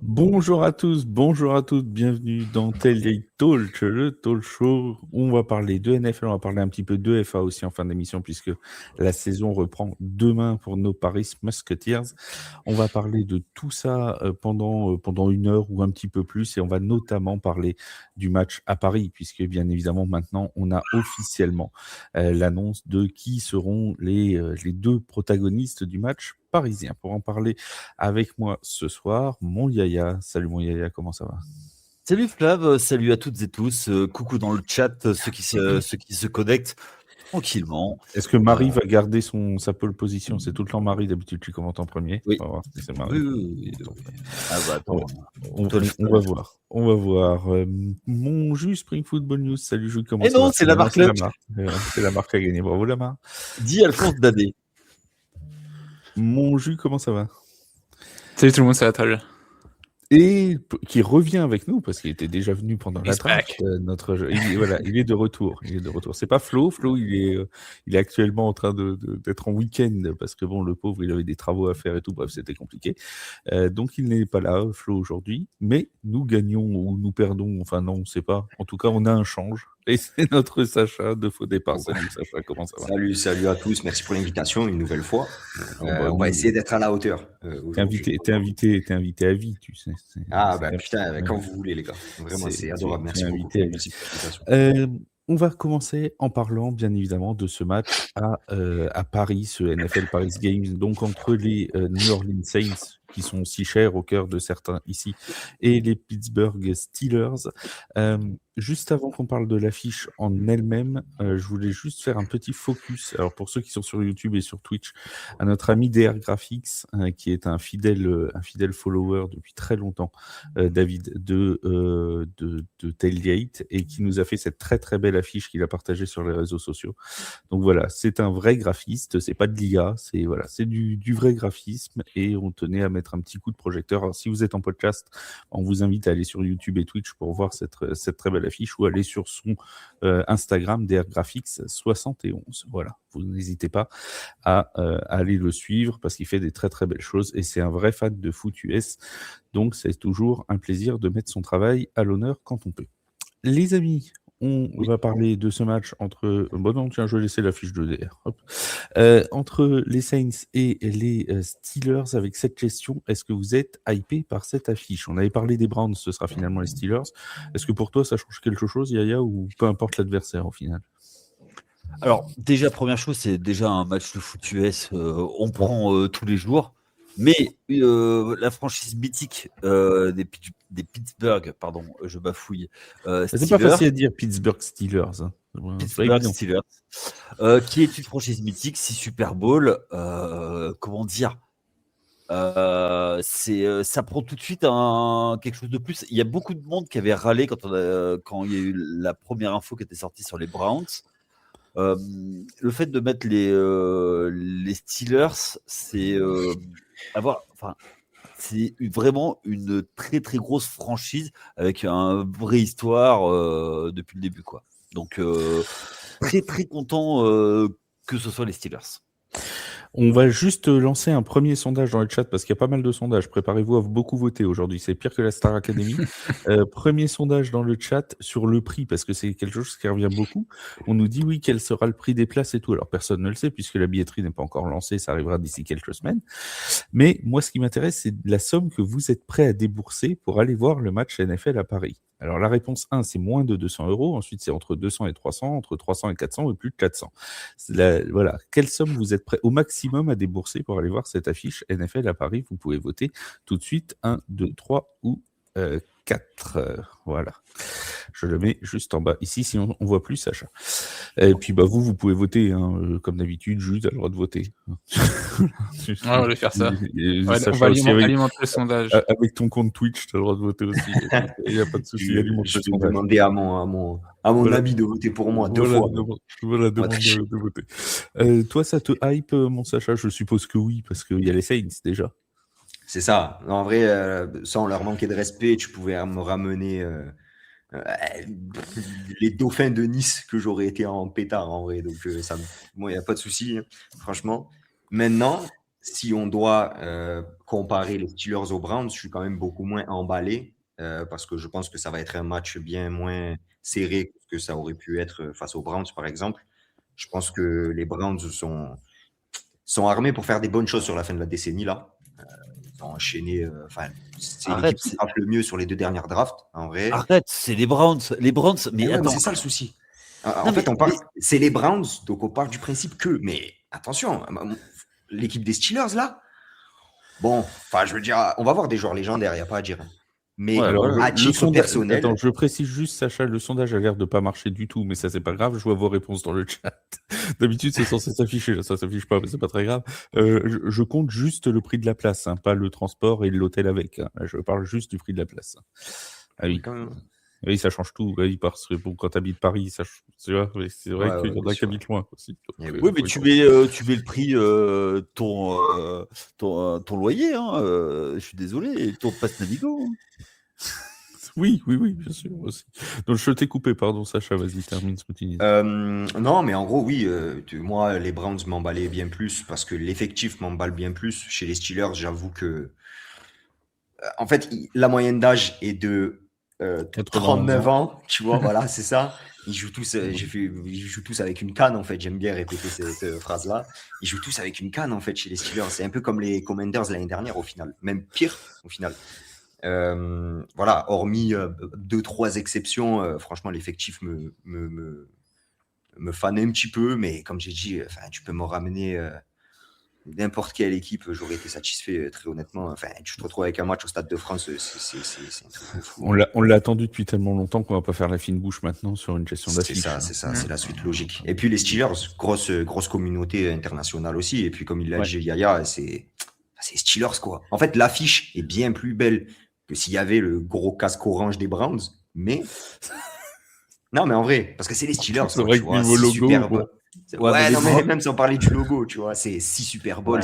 Bonjour à tous, bonjour à toutes, bienvenue dans Tailgate Talk, le talk show. On va parler de NFL, on va parler un petit peu de FA aussi en fin d'émission puisque la saison reprend demain pour nos Paris Musketeers. On va parler de tout ça pendant une heure ou un petit peu plus et on va notamment parler du match à Paris puisque bien évidemment maintenant on a officiellement l'annonce de qui seront les deux protagonistes du match parisien. Pour en parler avec moi ce soir, mon Yaya. Salut mon Yaya, comment ça va? Salut Flav, salut à toutes et tous, coucou dans le chat, ceux qui se connectent tranquillement. Est-ce que Marie va garder sa pole position? C'est tout le temps Marie, d'habitude tu commentes en premier. Oui, On va voir si c'est Marie. oui. Ah bah On, attends, on- toi le on va voir. On va voir. Mon jus Spring Football News. Salut Jules, comment Et ça non, va? c'est la Non, marque c'est la Clutch, marque. C'est la marque qui a gagné. Bravo la marque. dit Alphonse Dadé. Mon jus, comment ça va? Salut tout le monde, ça va très bien. Et qui revient avec nous parce qu'il était déjà venu pendant la He's draft. back. Notre jeu. Il est de retour. Il est de retour. C'est pas Flo. Flo, il est actuellement en train d'être en week-end parce que bon, le pauvre, il avait des travaux à faire et tout. Bref, c'était compliqué. Donc, il n'est pas là, Flo, aujourd'hui. Mais nous gagnons ou nous perdons. Enfin, non, on ne sait pas. En tout cas, on a un change. Et c'est notre Sacha de Faux Départ. Salut Sacha, comment ça va? Salut à tous, merci pour l'invitation une nouvelle fois. On nous, va essayer d'être à la hauteur. T'es invité à vie, tu sais. Putain, quand vous voulez les gars. Vraiment, c'est adorable. Merci beaucoup. Invité à vie. Merci pour l'invitation. On va commencer en parlant, bien évidemment, de ce match à Paris, ce NFL Paris Games, donc entre les New Orleans Saints, qui sont si chers au cœur de certains ici, et les Pittsburgh Steelers. Juste avant qu'on parle de l'affiche en elle-même, je voulais juste faire un petit focus. Alors pour ceux qui sont sur YouTube et sur Twitch, à notre ami DR Graphics, qui est un fidèle follower depuis très longtemps, David de Tailgate, et qui nous a fait cette très très belle affiche qu'il a partagée sur les réseaux sociaux. Donc voilà, c'est un vrai graphiste, c'est pas de l'IA, c'est du vrai graphisme, et on tenait à mettre un petit coup de projecteur. Alors, si vous êtes en podcast, on vous invite à aller sur YouTube et Twitch pour voir cette très belle affiche, ou aller sur son Instagram drgraphics71. Voilà, vous n'hésitez pas à aller le suivre parce qu'il fait des très très belles choses et c'est un vrai fan de foot US. Donc c'est toujours un plaisir de mettre son travail à l'honneur quand on peut. Les amis, on va parler de ce match entre... Bon non, tiens, je vais laisser la fiche de DR. Hop. Entre les Saints et les Steelers, avec cette question, est-ce que vous êtes hypé par cette affiche? On avait parlé des Browns, ce sera finalement les Steelers. Est-ce que pour toi, ça change quelque chose, Yaya, ou peu importe l'adversaire au final? Alors déjà, première chose, c'est déjà un match de foot US, on prend tous les jours. Mais la franchise mythique des Pittsburgh, pardon, je bafouille. C'est pas facile à dire, Pittsburgh Steelers. Hein. Pittsburgh Steelers, qui est une franchise mythique, 6 Super Bowl. Comment dire, ça prend tout de suite quelque chose de plus. Il y a beaucoup de monde qui avait râlé quand il y a eu la première info qui était sortie sur les Browns. Le fait de mettre les Steelers, c'est c'est vraiment une très très grosse franchise avec une vraie histoire depuis le début, quoi. Donc très très content que ce soit les Steelers. On va juste lancer un premier sondage dans le chat parce qu'il y a pas mal de sondages. Préparez-vous à beaucoup voter aujourd'hui. C'est pire que la Star Academy. Premier sondage dans le chat sur le prix parce que c'est quelque chose qui revient beaucoup. On nous dit oui, quel sera le prix des places et tout. Alors personne ne le sait puisque la billetterie n'est pas encore lancée. Ça arrivera d'ici quelques semaines. Mais moi, ce qui m'intéresse, c'est la somme que vous êtes prêt à débourser pour aller voir le match NFL à Paris. Alors la réponse 1, c'est moins de 200 €. Ensuite, c'est entre 200 et 300, entre 300 et 400 et plus de 400. Voilà. Quelle somme vous êtes prêt au maximum à débourser pour aller voir cette affiche NFL à Paris? Vous pouvez voter tout de suite 1, 2, 3 ou 4. Voilà. Je le mets juste en bas ici, sinon on voit plus Sacha. Et puis vous pouvez voter, hein, comme d'habitude, juste à le droit de voter. On va faire ça. Sacha, on va aussi, alimenter le sondage. avec ton compte Twitch, tu as le droit de voter aussi. Il n'y a pas de souci. Je vais demander à mon ami de voter pour moi deux fois. Demande de voter. Toi, ça te hype, mon Sacha? Je suppose que oui, parce qu'il y a les Saints déjà. C'est ça. En vrai, sans leur manquer de respect, tu pouvais me ramener les Dauphins de Nice que j'aurais été en pétard en vrai. Donc, moi, il n'y a pas de souci, hein, franchement. Maintenant, si on doit comparer les Steelers aux Browns, je suis quand même beaucoup moins emballé parce que je pense que ça va être un match bien moins serré que ça aurait pu être face aux Browns, par exemple. Je pense que les Browns sont armés pour faire des bonnes choses sur la fin de la décennie, là. Ils ont enchaîné. C'est l'équipe qui draft le mieux sur les 2 dernières drafts, en vrai. Arrête, c'est les Browns. Les Browns, mais Ouais, attends. c'est ça le souci. En fait, c'est les Browns, donc on part du principe que. Mais attention, l'équipe des Steelers, là, bon, je veux dire, on va voir des joueurs légendaires, il n'y a pas à dire. Mais à titre personnel. Attends, je précise juste, Sacha, le sondage a l'air de ne pas marcher du tout, mais ça, c'est pas grave. Je vois vos réponses dans le chat. D'habitude, c'est censé s'afficher. Ça s'affiche pas, mais c'est pas très grave. Je compte juste le prix de la place, hein, pas le transport et l'hôtel avec. Hein. Je parle juste du prix de la place. Ah oui. Oui, ça change tout. Oui, parce que bon, quand tu habites Paris, c'est vrai qu'il y en a qui habitent loin aussi. Donc, oui, mais tu mets le prix, ton loyer. Hein, je suis désolé, ton passe Navigo. Hein. Oui, bien sûr aussi. Donc je t'ai coupé, pardon, Sacha, vas-y, termine ce que tu dis. Non, mais en gros, oui, moi, les Browns m'emballaient bien plus parce que l'effectif m'emballe bien plus. Chez les Steelers, j'avoue que, en fait, la moyenne d'âge est de 39 ans, tu vois, voilà, c'est ça. Ils jouent tous, ils jouent tous avec une canne, en fait. J'aime bien répéter cette phrase-là. Ils jouent tous avec une canne, en fait, chez les Steelers. C'est un peu comme les Commanders l'année dernière, au final. Même pire, au final. Voilà, hormis 2-3 exceptions, franchement, l'effectif me fanait un petit peu, mais comme j'ai dit, tu peux me ramener n'importe quelle équipe, j'aurais été satisfait, très honnêtement. Tu te retrouves avec un match au Stade de France, c'est un truc de fou. On l'a attendu depuis tellement longtemps qu'on va pas faire la fine bouche maintenant sur une gestion d'affiche. C'est ça, c'est la suite logique. Et puis les Steelers, grosse communauté internationale aussi, et puis comme il l'a dit Yaya, c'est Steelers, quoi. En fait, l'affiche est bien plus belle que s'il y avait le gros casque orange des Browns, mais... Non, mais en vrai, parce que c'est les Steelers, c'est vrai que niveau logo... mais même sans parler du logo, tu vois, c'est 6 Super Bowl,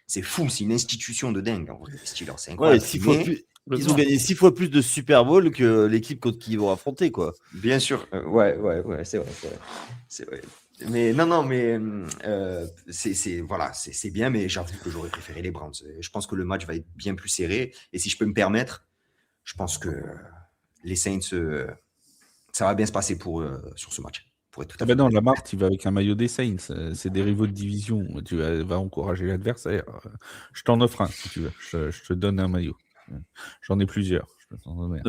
c'est fou, c'est une institution de dingue, en vrai, les Steelers, c'est incroyable. Ils ont gagné 6 fois plus de Super Bowl que l'équipe contre qui ils vont affronter, quoi. Bien sûr, ouais, c'est vrai. Mais non, mais c'est bien, mais j'avoue que j'aurais préféré les Browns. Je pense que le match va être bien plus serré. Et si je peux me permettre, je pense que les Saints, ça va bien se passer sur ce match. Pour être tout à fait non, Lamar, il va avec un maillot des Saints. C'est des rivaux de division. Tu vas encourager l'adversaire. Je t'en offre un, si tu veux. Je te donne un maillot. J'en ai plusieurs. Non, mais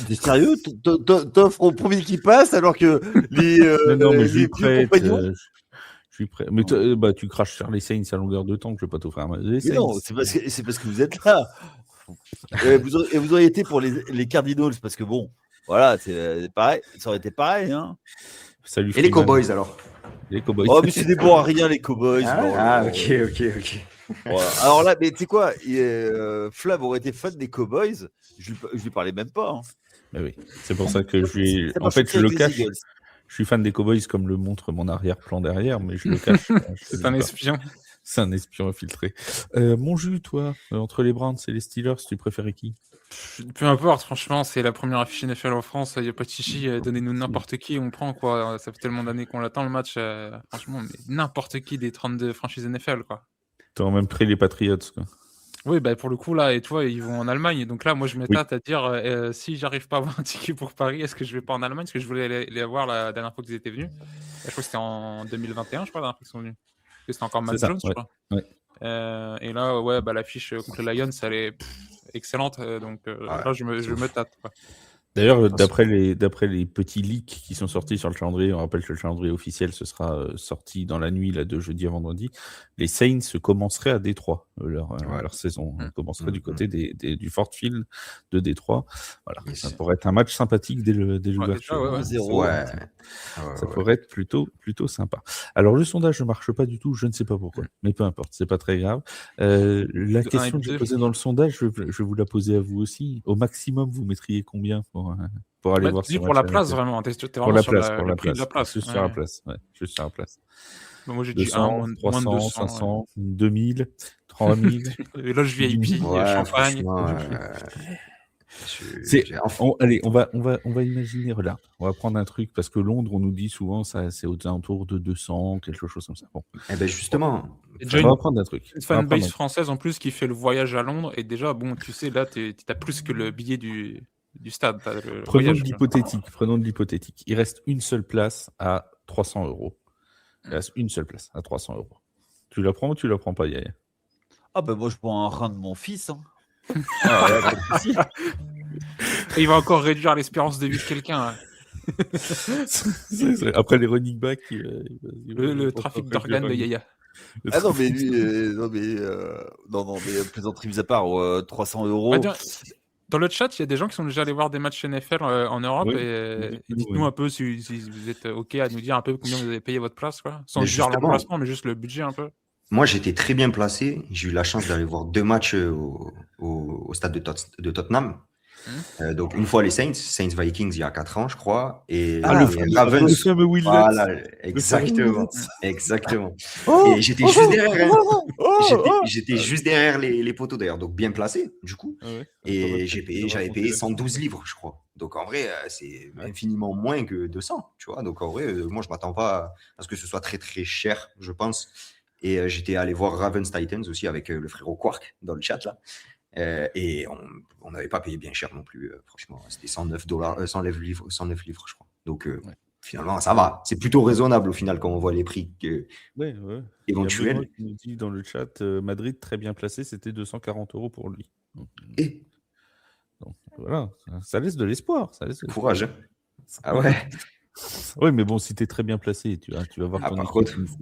t'es sérieux? T'offres au premier qui passe alors que les. Non, mais je suis prêt. Mais tu craches sur les Saints à longueur de temps que je vais pas t'offrir un maillot des Saints. Non, c'est parce que vous êtes là. Vous auriez été pour les Cardinals parce que bon, voilà, c'est pareil. Ça aurait été pareil, hein. Et les Cowboys alors? Les Cowboys. Oh, mais c'est des bons à rien, les Cowboys. Ok. Voilà. Alors là, mais tu sais quoi, Flav aurait été fan des Cowboys, je lui parlais même pas. Hein. Mais oui, c'est pour ça que en fait, je le cache. Je suis fan des Cowboys comme le montre mon arrière-plan derrière, mais je le cache. C'est un espion. C'est un espion infiltré. Mon jus, toi, entre les Browns et les Steelers, tu préférais qui? Peu importe, franchement, c'est la première affiche NFL en France, il n'y a pas de chichi, donnez-nous n'importe qui, on prend quoi. Ça fait tellement d'années qu'on l'attend le match, franchement, mais n'importe qui des 32 franchises NFL, quoi. T'as même pris les Patriots, quoi. Oui, pour le coup, là, et toi, ils vont en Allemagne, donc là, moi, je me tâte à dire, si j'arrive pas à avoir un ticket pour Paris, est-ce que je vais pas en Allemagne? Parce que je voulais les avoir la dernière fois qu'ils étaient venus. Je crois que c'était en 2021, je crois, la dernière fois qu'ils sont venus. C'était encore Matt Jones, je crois. Ouais. Et là, l'affiche contre les Lions, elle est excellente. Donc là, je me tâte. Quoi. D'ailleurs, d'après les petits leaks qui sont sortis sur le calendrier, on rappelle que le calendrier officiel ce sera sorti dans la nuit là, de jeudi à vendredi. Les Saints commenceraient à Détroit leur saison. Commencerait du côté du Ford Field de Détroit. Voilà, ça pourrait être un match sympathique dès l'ouverture. Ça pourrait être plutôt sympa. Alors le sondage ne marche pas du tout, je ne sais pas pourquoi, mais peu importe, c'est pas très grave. La question que j'ai posée dans le sondage, je vais vous la poser à vous aussi. Au maximum, vous mettriez combien pour aller voir ce match? Pour la place, vraiment. T'es pour vraiment la sur place, le prix de la place. Juste sur la place. Ouais, juste sur la place. Moi, j'ai 200, dit 300, moins de 200, 500, 2000, 3000. Loge VIP, champagne. Allez, on va imaginer, regarde, on va prendre un truc, parce que Londres, on nous dit souvent, ça, c'est aux alentours de 200, quelque chose comme ça. Bon, Eh ben justement, Et on déjà, va prendre un truc. une On va prendre fanbase un- française en plus qui fait le voyage à Londres. Et déjà, bon, tu sais, là, t'as plus que le billet du stade. T'as le Prenons voyage. de l'hypothétique. Il reste une seule place à 300 €. Il reste une seule place à 300 €. Tu la prends ou tu la prends pas, Yaya? Ah ben moi je prends un rein de mon fils. Hein. Et il va encore réduire l'espérance de vie de quelqu'un. Hein. Après les running backs, Le trafic d'organes de Yaya. Ah non mais lui, non mais plaisanterie mis à part, 300 €. Ah, dans le chat, il y a des gens qui sont déjà allés voir des matchs NFL en Europe. Oui. Et dites-nous un peu si vous êtes OK à nous dire un peu combien vous avez payé votre place, quoi. Sans Mais dire justement, l'emplacement, mais juste le budget un peu. moi, j'étais très bien placé. J'ai eu la chance d'aller voir 2 matchs au stade de Tottenham. Donc, une fois les Saints Vikings il y a 4 ans, je crois. Et le les Ravens. le fameux Will Voilà, Lutz. exactement. Exactement. Oh, Et j'étais juste derrière. J'étais juste derrière les poteaux d'ailleurs, donc bien placé, du coup. Ah ouais. Et j'avais payé 112 livres, je crois. Donc en vrai, c'est infiniment moins que 200, tu vois. Donc en vrai, moi, je m'attends pas à ce que ce soit très très cher, je pense. Et j'étais allé voir Ravens Titans aussi avec le frérot Quark dans le chat là. Et on n'avait pas payé bien cher non plus, franchement. C'était 109 livres, je crois. Donc finalement, ça va. C'est plutôt raisonnable au final quand on voit les prix Ouais. Il y a éventuels. Benoît qui nous dit dans le chat, Madrid très bien placé, c'était 240 € pour lui. Donc, voilà, ça laisse de l'espoir. Courage. Hein. Ah ouais. Oui, mais bon, si tu es très bien placé, tu vas voir ton Par équipe contre, une fois.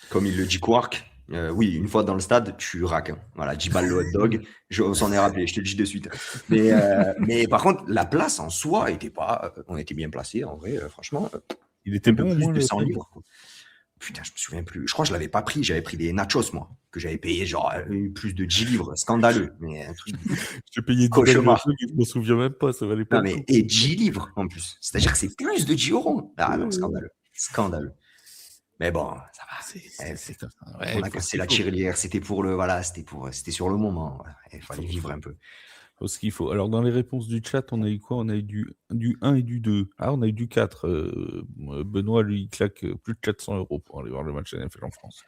comme il le dit Quark, oui, une fois dans le stade, tu raques. Hein. Voilà, 10 balles le hot dog, on s'en est rappelé, je te le dis de suite. Mais par contre, la place en soi était pas. On était bien placé, en vrai, franchement. Il était bon, plus moins de le 100 prix. livres. Quoi. Putain, je me souviens plus. Je crois que je l'avais pas pris, j'avais pris des nachos, moi, que j'avais payé genre plus de 10 livres. Scandaleux. Mais un truc. J'ai payé 10 Cauchemar. balles, je m'en souviens même pas, ça valait pas Non, le mais, coup. et 10 livres en plus. C'est-à-dire que c'est plus de 10 €. Ah non, scandaleux. Scandaleux. Mais bon, ça va. On a cassé la tirelire. C'était pour le. Voilà, c'était sur le moment. Voilà. Il fallait vivre un peu. Faut ce qu'il faut. Alors, dans les réponses du chat, on a eu quoi? On a eu du 1 et du 2. Ah, on a eu du 4. Benoît, lui, il claque plus de 400 € pour aller voir le match NFL en France.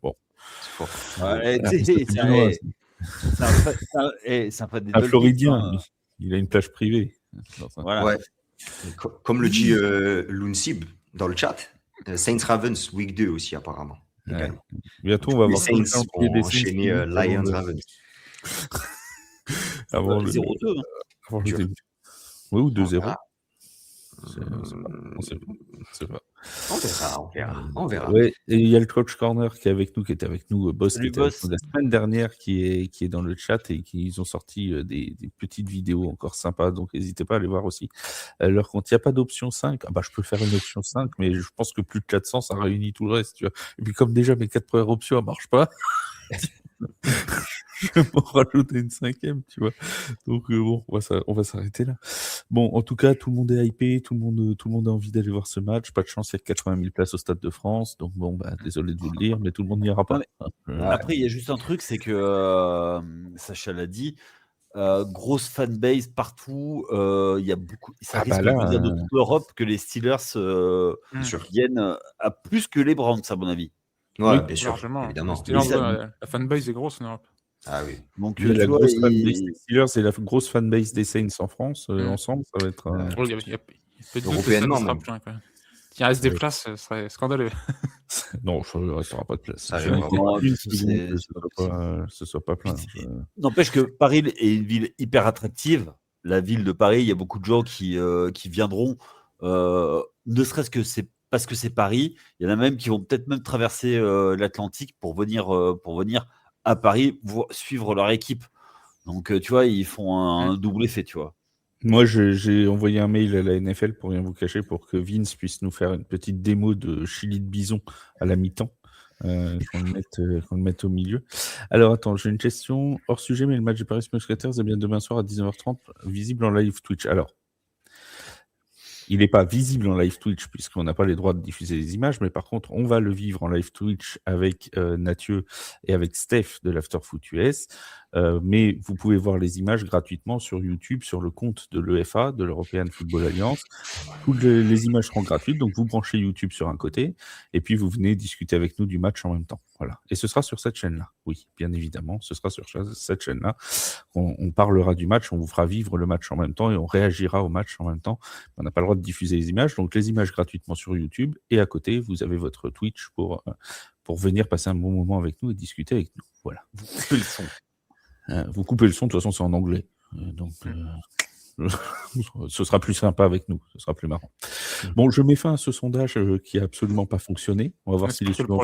Bon. C'est fort. Ouais, c'est un fan des un Dolphins, Floridien, hein. il a une plage privée. Voilà. Ouais. Comme le dit Lunsib dans le chat, Saints Ravens Week 2 aussi, apparemment. Ouais. Bientôt, on va Les voir Saints Saints vont enchaîner Lions Ravens. Avant le 0-2. avant le début. Oui, ou 2-0. On sait pas. On verra. Ouais, et il y a le Coach Corner qui est avec nous, qui était avec nous, Boss, Salut, qui était avec Boss. nous la semaine dernière, qui est dans le chat et qui ils ont sorti des petites vidéos encore sympas, donc n'hésitez pas à aller voir aussi leur compte. Il n'y a pas d'option 5. Ah bah, je peux faire une option 5, mais je pense que plus de 400, ça réunit tout le reste, tu vois. Et puis comme déjà mes 4 premières options, elles ne marchent pas, je vais m'en rajouter une 5e, tu vois. Donc bon, on va s'arrêter là. Bon, en tout cas, tout le monde est hypé, tout le monde a envie d'aller voir ce match. Pas de chance, il y a 80 000 places au Stade de France. Donc bon, bah, désolé de vous le dire, mais tout le monde n'y ira pas. Après, il y a juste un truc, c'est que Sacha l'a dit, grosse fanbase partout. Il y a beaucoup. Ça risque de venir de toute l'Europe que les Steelers viennent à plus que les Browns, à mon avis. Ouais, oui, bien sûr, largement. évidemment. La fanbase est grosse en Europe. Ah oui. Donc, la grosse fanbase des Steelers et la grosse fanbase des Saints en France, ensemble, ça va être. Il y a peu de doute européennement, que ça sera même. plein, quoi. S'il reste des places, ce serait scandaleux. Non, il ne restera pas de place. Ça Je arrivera n'inquiète pas. une seconde que ce soit pas plein. N'empêche que Paris est une ville hyper attractive. La ville de Paris, il y a beaucoup de gens qui viendront, ne serait-ce que c'est parce que c'est Paris. Il y en a même qui vont peut-être même traverser l'Atlantique pour venir à Paris suivre leur équipe. Donc, tu vois, ils font un double effet, tu vois. Moi, j'ai envoyé un mail à la NFL, pour rien vous cacher, pour que Vince puisse nous faire une petite démo de chili de bison à la mi-temps, qu'on le mette au milieu. Alors, attends, j'ai une question hors sujet, mais le match de Paris Musketeers est bien demain soir à 19h30, visible en live Twitch. Alors, il n'est pas visible en live Twitch, puisqu'on n'a pas les droits de diffuser les images, mais par contre, on va le vivre en live Twitch avec Nathieu et avec Steph de l'Afterfoot US. mais vous pouvez voir les images gratuitement sur YouTube, sur le compte de l'EFA, de l'European Football Alliance. Toutes les images seront gratuites, donc vous branchez YouTube sur un côté, et puis vous venez discuter avec nous du match en même temps. Voilà. Et ce sera sur cette chaîne-là. Oui, bien évidemment, ce sera sur cette chaîne-là. On parlera du match, on vous fera vivre le match en même temps et on réagira au match en même temps. On n'a pas le droit de diffuser les images, donc les images gratuitement sur YouTube, et à côté, vous avez votre Twitch pour venir passer un bon moment avec nous et discuter avec nous. Voilà. Vous coupez le son. Vous coupez le son, de toute façon, c'est en anglais. Donc, ce sera plus sympa avec nous, ce sera plus marrant. Bon, je mets fin à ce sondage qui a absolument pas fonctionné. On va voir si les suivants.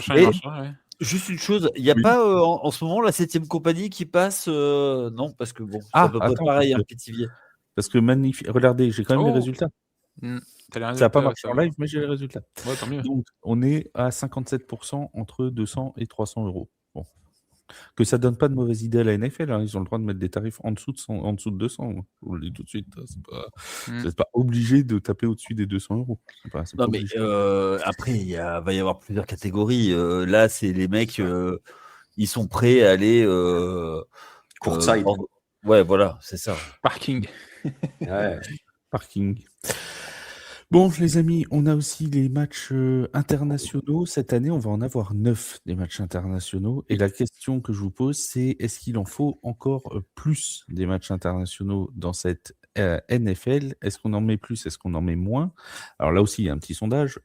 Juste une chose, il n'y a pas en ce moment la 7e compagnie qui passe non, parce que bon, c'est à peu près pareil, un Pithiviers. Parce que magnifique. Regardez, j'ai quand même les résultats. Ça n'a pas marché en live, mais j'ai les résultats. Ouais, tant mieux. Donc, on est à 57% entre 200 et 300 euros. Bon. Que ça donne pas de mauvaise idée à la NFL, hein. Ils ont le droit de mettre des tarifs en dessous de 200. Je vous le dis tout de suite. Vous n'êtes pas obligé de taper au-dessus des 200 euros. Non, mais après, va y avoir plusieurs catégories. Là, c'est les mecs, ils sont prêts à aller. Courtside. Ouais, voilà, c'est ça. Parking. Ouais. Parking. Bon, les amis, on a aussi les matchs internationaux. Cette année, on va en avoir 9 des matchs internationaux. Et la question que je vous pose, c'est est-ce qu'il en faut encore plus des matchs internationaux dans cette NFL? Est-ce qu'on en met plus? Est-ce qu'on en met moins? Alors là aussi, il y a un petit sondage.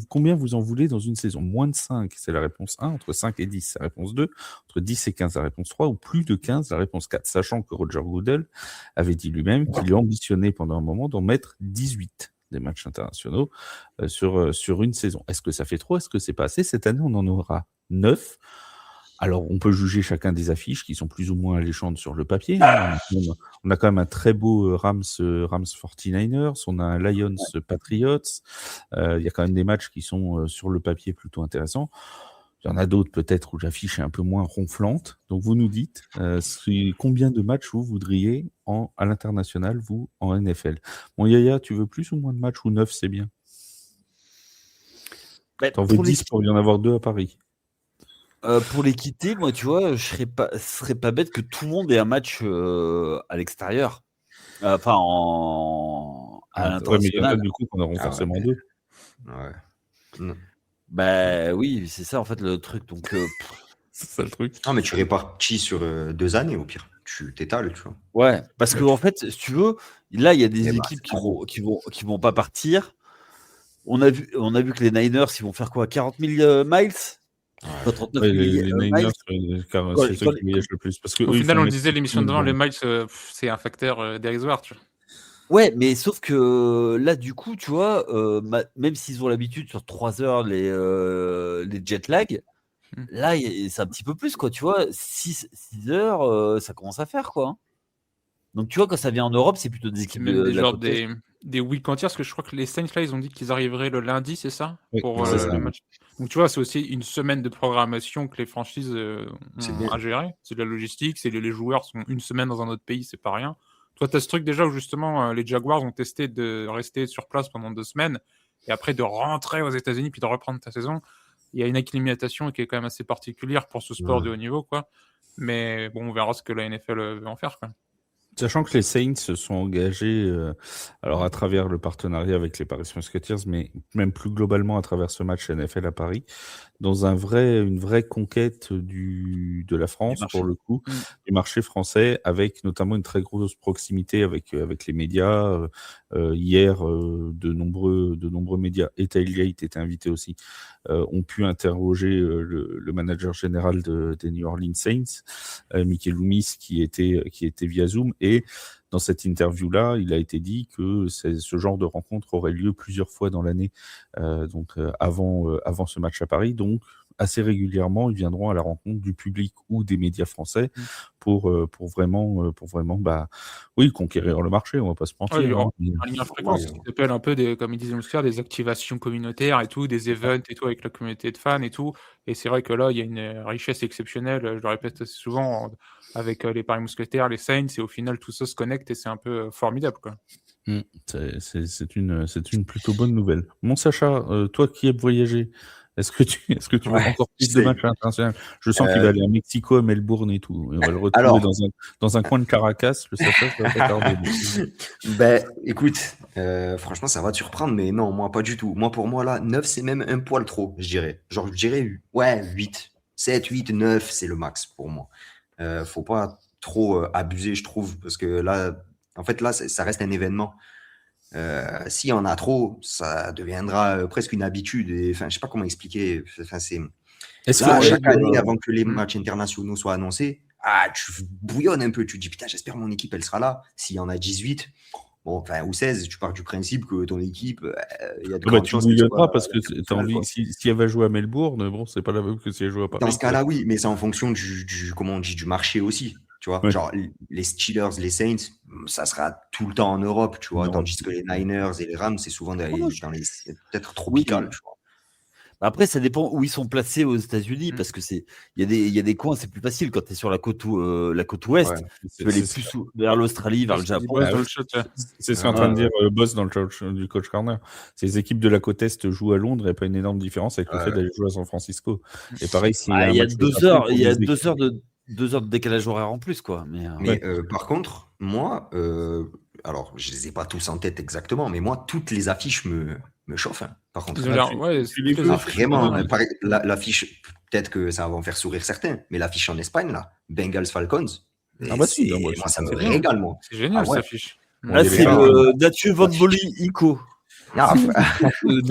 Combien vous en voulez dans une saison? Moins de 5, c'est la réponse 1. Entre 5 et 10, c'est la réponse 2. Entre 10 et 15, la réponse 3. Ou plus de 15, la réponse 4. Sachant que Roger Goodell avait dit lui-même qu'il ambitionnait pendant un moment d'en mettre 18 des matchs internationaux sur une saison. Est-ce que ça fait trop? Est-ce que c'est pas assez? Cette année, on en aura 9. Alors, on peut juger chacun des affiches qui sont plus ou moins alléchantes sur le papier. Hein. On a quand même un très beau Rams 49ers, on a un Lions Patriots. Il y a quand même des matchs qui sont sur le papier plutôt intéressants. Il y en a d'autres peut-être où l'affiche est un peu moins ronflante. Donc vous nous dites combien de matchs vous voudriez à l'international, vous, en NFL. Bon, Yaya, tu veux plus ou moins de matchs ou 9, c'est bien? T'en veux 10 pour y en avoir 2 à Paris. Pour l'équité, moi, tu vois, ce serait pas bête que tout le monde ait un match à l'extérieur. Enfin, à l'international. Mais il y en a du coup qu'on aura forcément 2. Ouais. Bah oui, c'est ça en fait le truc. Donc, c'est ça le truc. Non, mais tu répartis sur 2 années au pire. Tu t'étales, tu vois. Ouais, parce que en fait, si tu veux, là, il y a des équipes qui vont pas partir. On a vu que les Niners, ils vont faire quoi? 40 000 miles? 39 000 les Niners, c'est ceux qui voyagent le plus. Parce que au final, on le disait l'émission d'avant, les miles, c'est un facteur dérisoire, tu vois. Ouais, mais sauf que là, du coup, tu vois, même s'ils ont l'habitude sur 3 heures les jet lag, là, c'est un petit peu plus, quoi, tu vois. 6 heures, ça commence à faire, quoi. Donc, tu vois, quand ça vient en Europe, c'est plutôt des équipes des week entières, parce que je crois que les Saints, là, ils ont dit qu'ils arriveraient le lundi, c'est ça? Oui, pour le match. Donc, tu vois, c'est aussi une semaine de programmation que les franchises ont à gérer. C'est de la logistique, les joueurs sont une semaine dans un autre pays, c'est pas rien. Toi, tu as ce truc déjà où justement les Jaguars ont testé de rester sur place pendant 2 semaines et après de rentrer aux États-Unis puis de reprendre ta saison. Il y a une acclimatation qui est quand même assez particulière pour ce sport de haut niveau, quoi. Mais bon, on verra ce que la NFL veut en faire, quoi. Sachant que les Saints se sont engagés, alors à travers le partenariat avec les Paris Musketeers, mais même plus globalement à travers ce match NFL à Paris, dans une vraie conquête de la France, pour le coup, du marché français, avec notamment une très grosse proximité avec les médias. Hier, de nombreux médias, et Tailgate était invité aussi, ont pu interroger le manager général des New Orleans Saints, Mickey Loomis, qui était via Zoom. Et dans cette interview-là, il a été dit que ce genre de rencontre aurait lieu plusieurs fois dans l'année, avant ce match à Paris. Donc, assez régulièrement, ils viendront à la rencontre du public ou des médias français pour vraiment conquérir le marché, on va pas se mentir. En ligne fréquence, ce qui s'appelle un peu comme ils disaient des activations communautaires et tout, des events et tout avec la communauté de fans et tout. Et c'est vrai que là, il y a une richesse exceptionnelle, je le répète assez souvent, avec les Paris Mousquetaires, les Saints, et au final, tout ça se connecte et c'est un peu formidable, quoi. C'est une plutôt bonne nouvelle. Mon Sacha, toi qui aimes voyager, Est-ce que tu veux Ouais, encore plus je de sais. matchs internationaux? Je sens qu'il va aller à Mexico, à Melbourne et tout. Et on va le retrouver Alors, dans un coin de Caracas. Ça va pas tarder. ben, écoute, franchement, ça va te surprendre, mais non, moi, pas du tout. Moi, pour moi, là, 9, c'est même un poil trop, je dirais. Genre, je dirais, ouais, 8. 7, 8, 9, c'est le max pour moi. Faut pas trop abuser, je trouve, parce que là, en fait, là, ça reste un événement. S'il y en a trop, ça deviendra presque une habitude. Enfin, je sais pas comment expliquer. Enfin, Est-ce là, que chaque année, avant que les Mm. matchs internationaux soient annoncés, tu bouillonnes un peu. Tu te dis, putain, j'espère mon équipe, elle sera là. S'il y en a 18, bon, enfin, ou 16, tu pars du principe que ton équipe, il y a de grandes tu chances qu'elle bouillonneras soit parce que t'as finale, envie. quoi. Si elle va jouer à Melbourne, bon, c'est pas la même que si elle joue à Paris. Dans ce cas-là, oui, mais c'est en fonction comment on dit, du marché aussi. Tu vois, Ouais. genre les Steelers, les Saints, ça sera tout le temps en Europe, tu vois, En Europe. tandis que les Niners et les Rams, c'est souvent dans les peut-être Oui. tropicales, tu vois. Après, ça dépend où ils sont placés aux États-Unis, Mm. parce que il y a des coins, c'est plus facile quand tu es sur la côte ouest. Ouais. Tu peux aller plus vers l'Australie, vers le C'est du Japon. boss Ah dans ouais. le chat. Ouais. C'est ce qu'est en train de dire Boss dans le du Coach Corner. Ces équipes de la côte Est jouent à Londres et pas une énorme différence avec le fait d'aller jouer à San Francisco. Et pareil, s'il Il y a 2 heures, il y a 2 heures de... 2 heures de décalage horaire en plus, quoi. Mais par contre, moi, alors je les ai pas tous en tête exactement, mais moi, toutes les affiches me chauffent. Hein, par contre, Ils ont l'air, ouais, tu les toutes veux, les affiches, vraiment, ouais. l'affiche, peut-être que ça va en faire sourire certains, mais l'affiche en Espagne, là, Bengals Falcons, Ah bah si, moi, ça me c'est bien. régale, moi. C'est génial, Ah ouais. cette affiche. Bon, Là, il y c'est avait le Mathieu Van Boli Ico. Ah, Il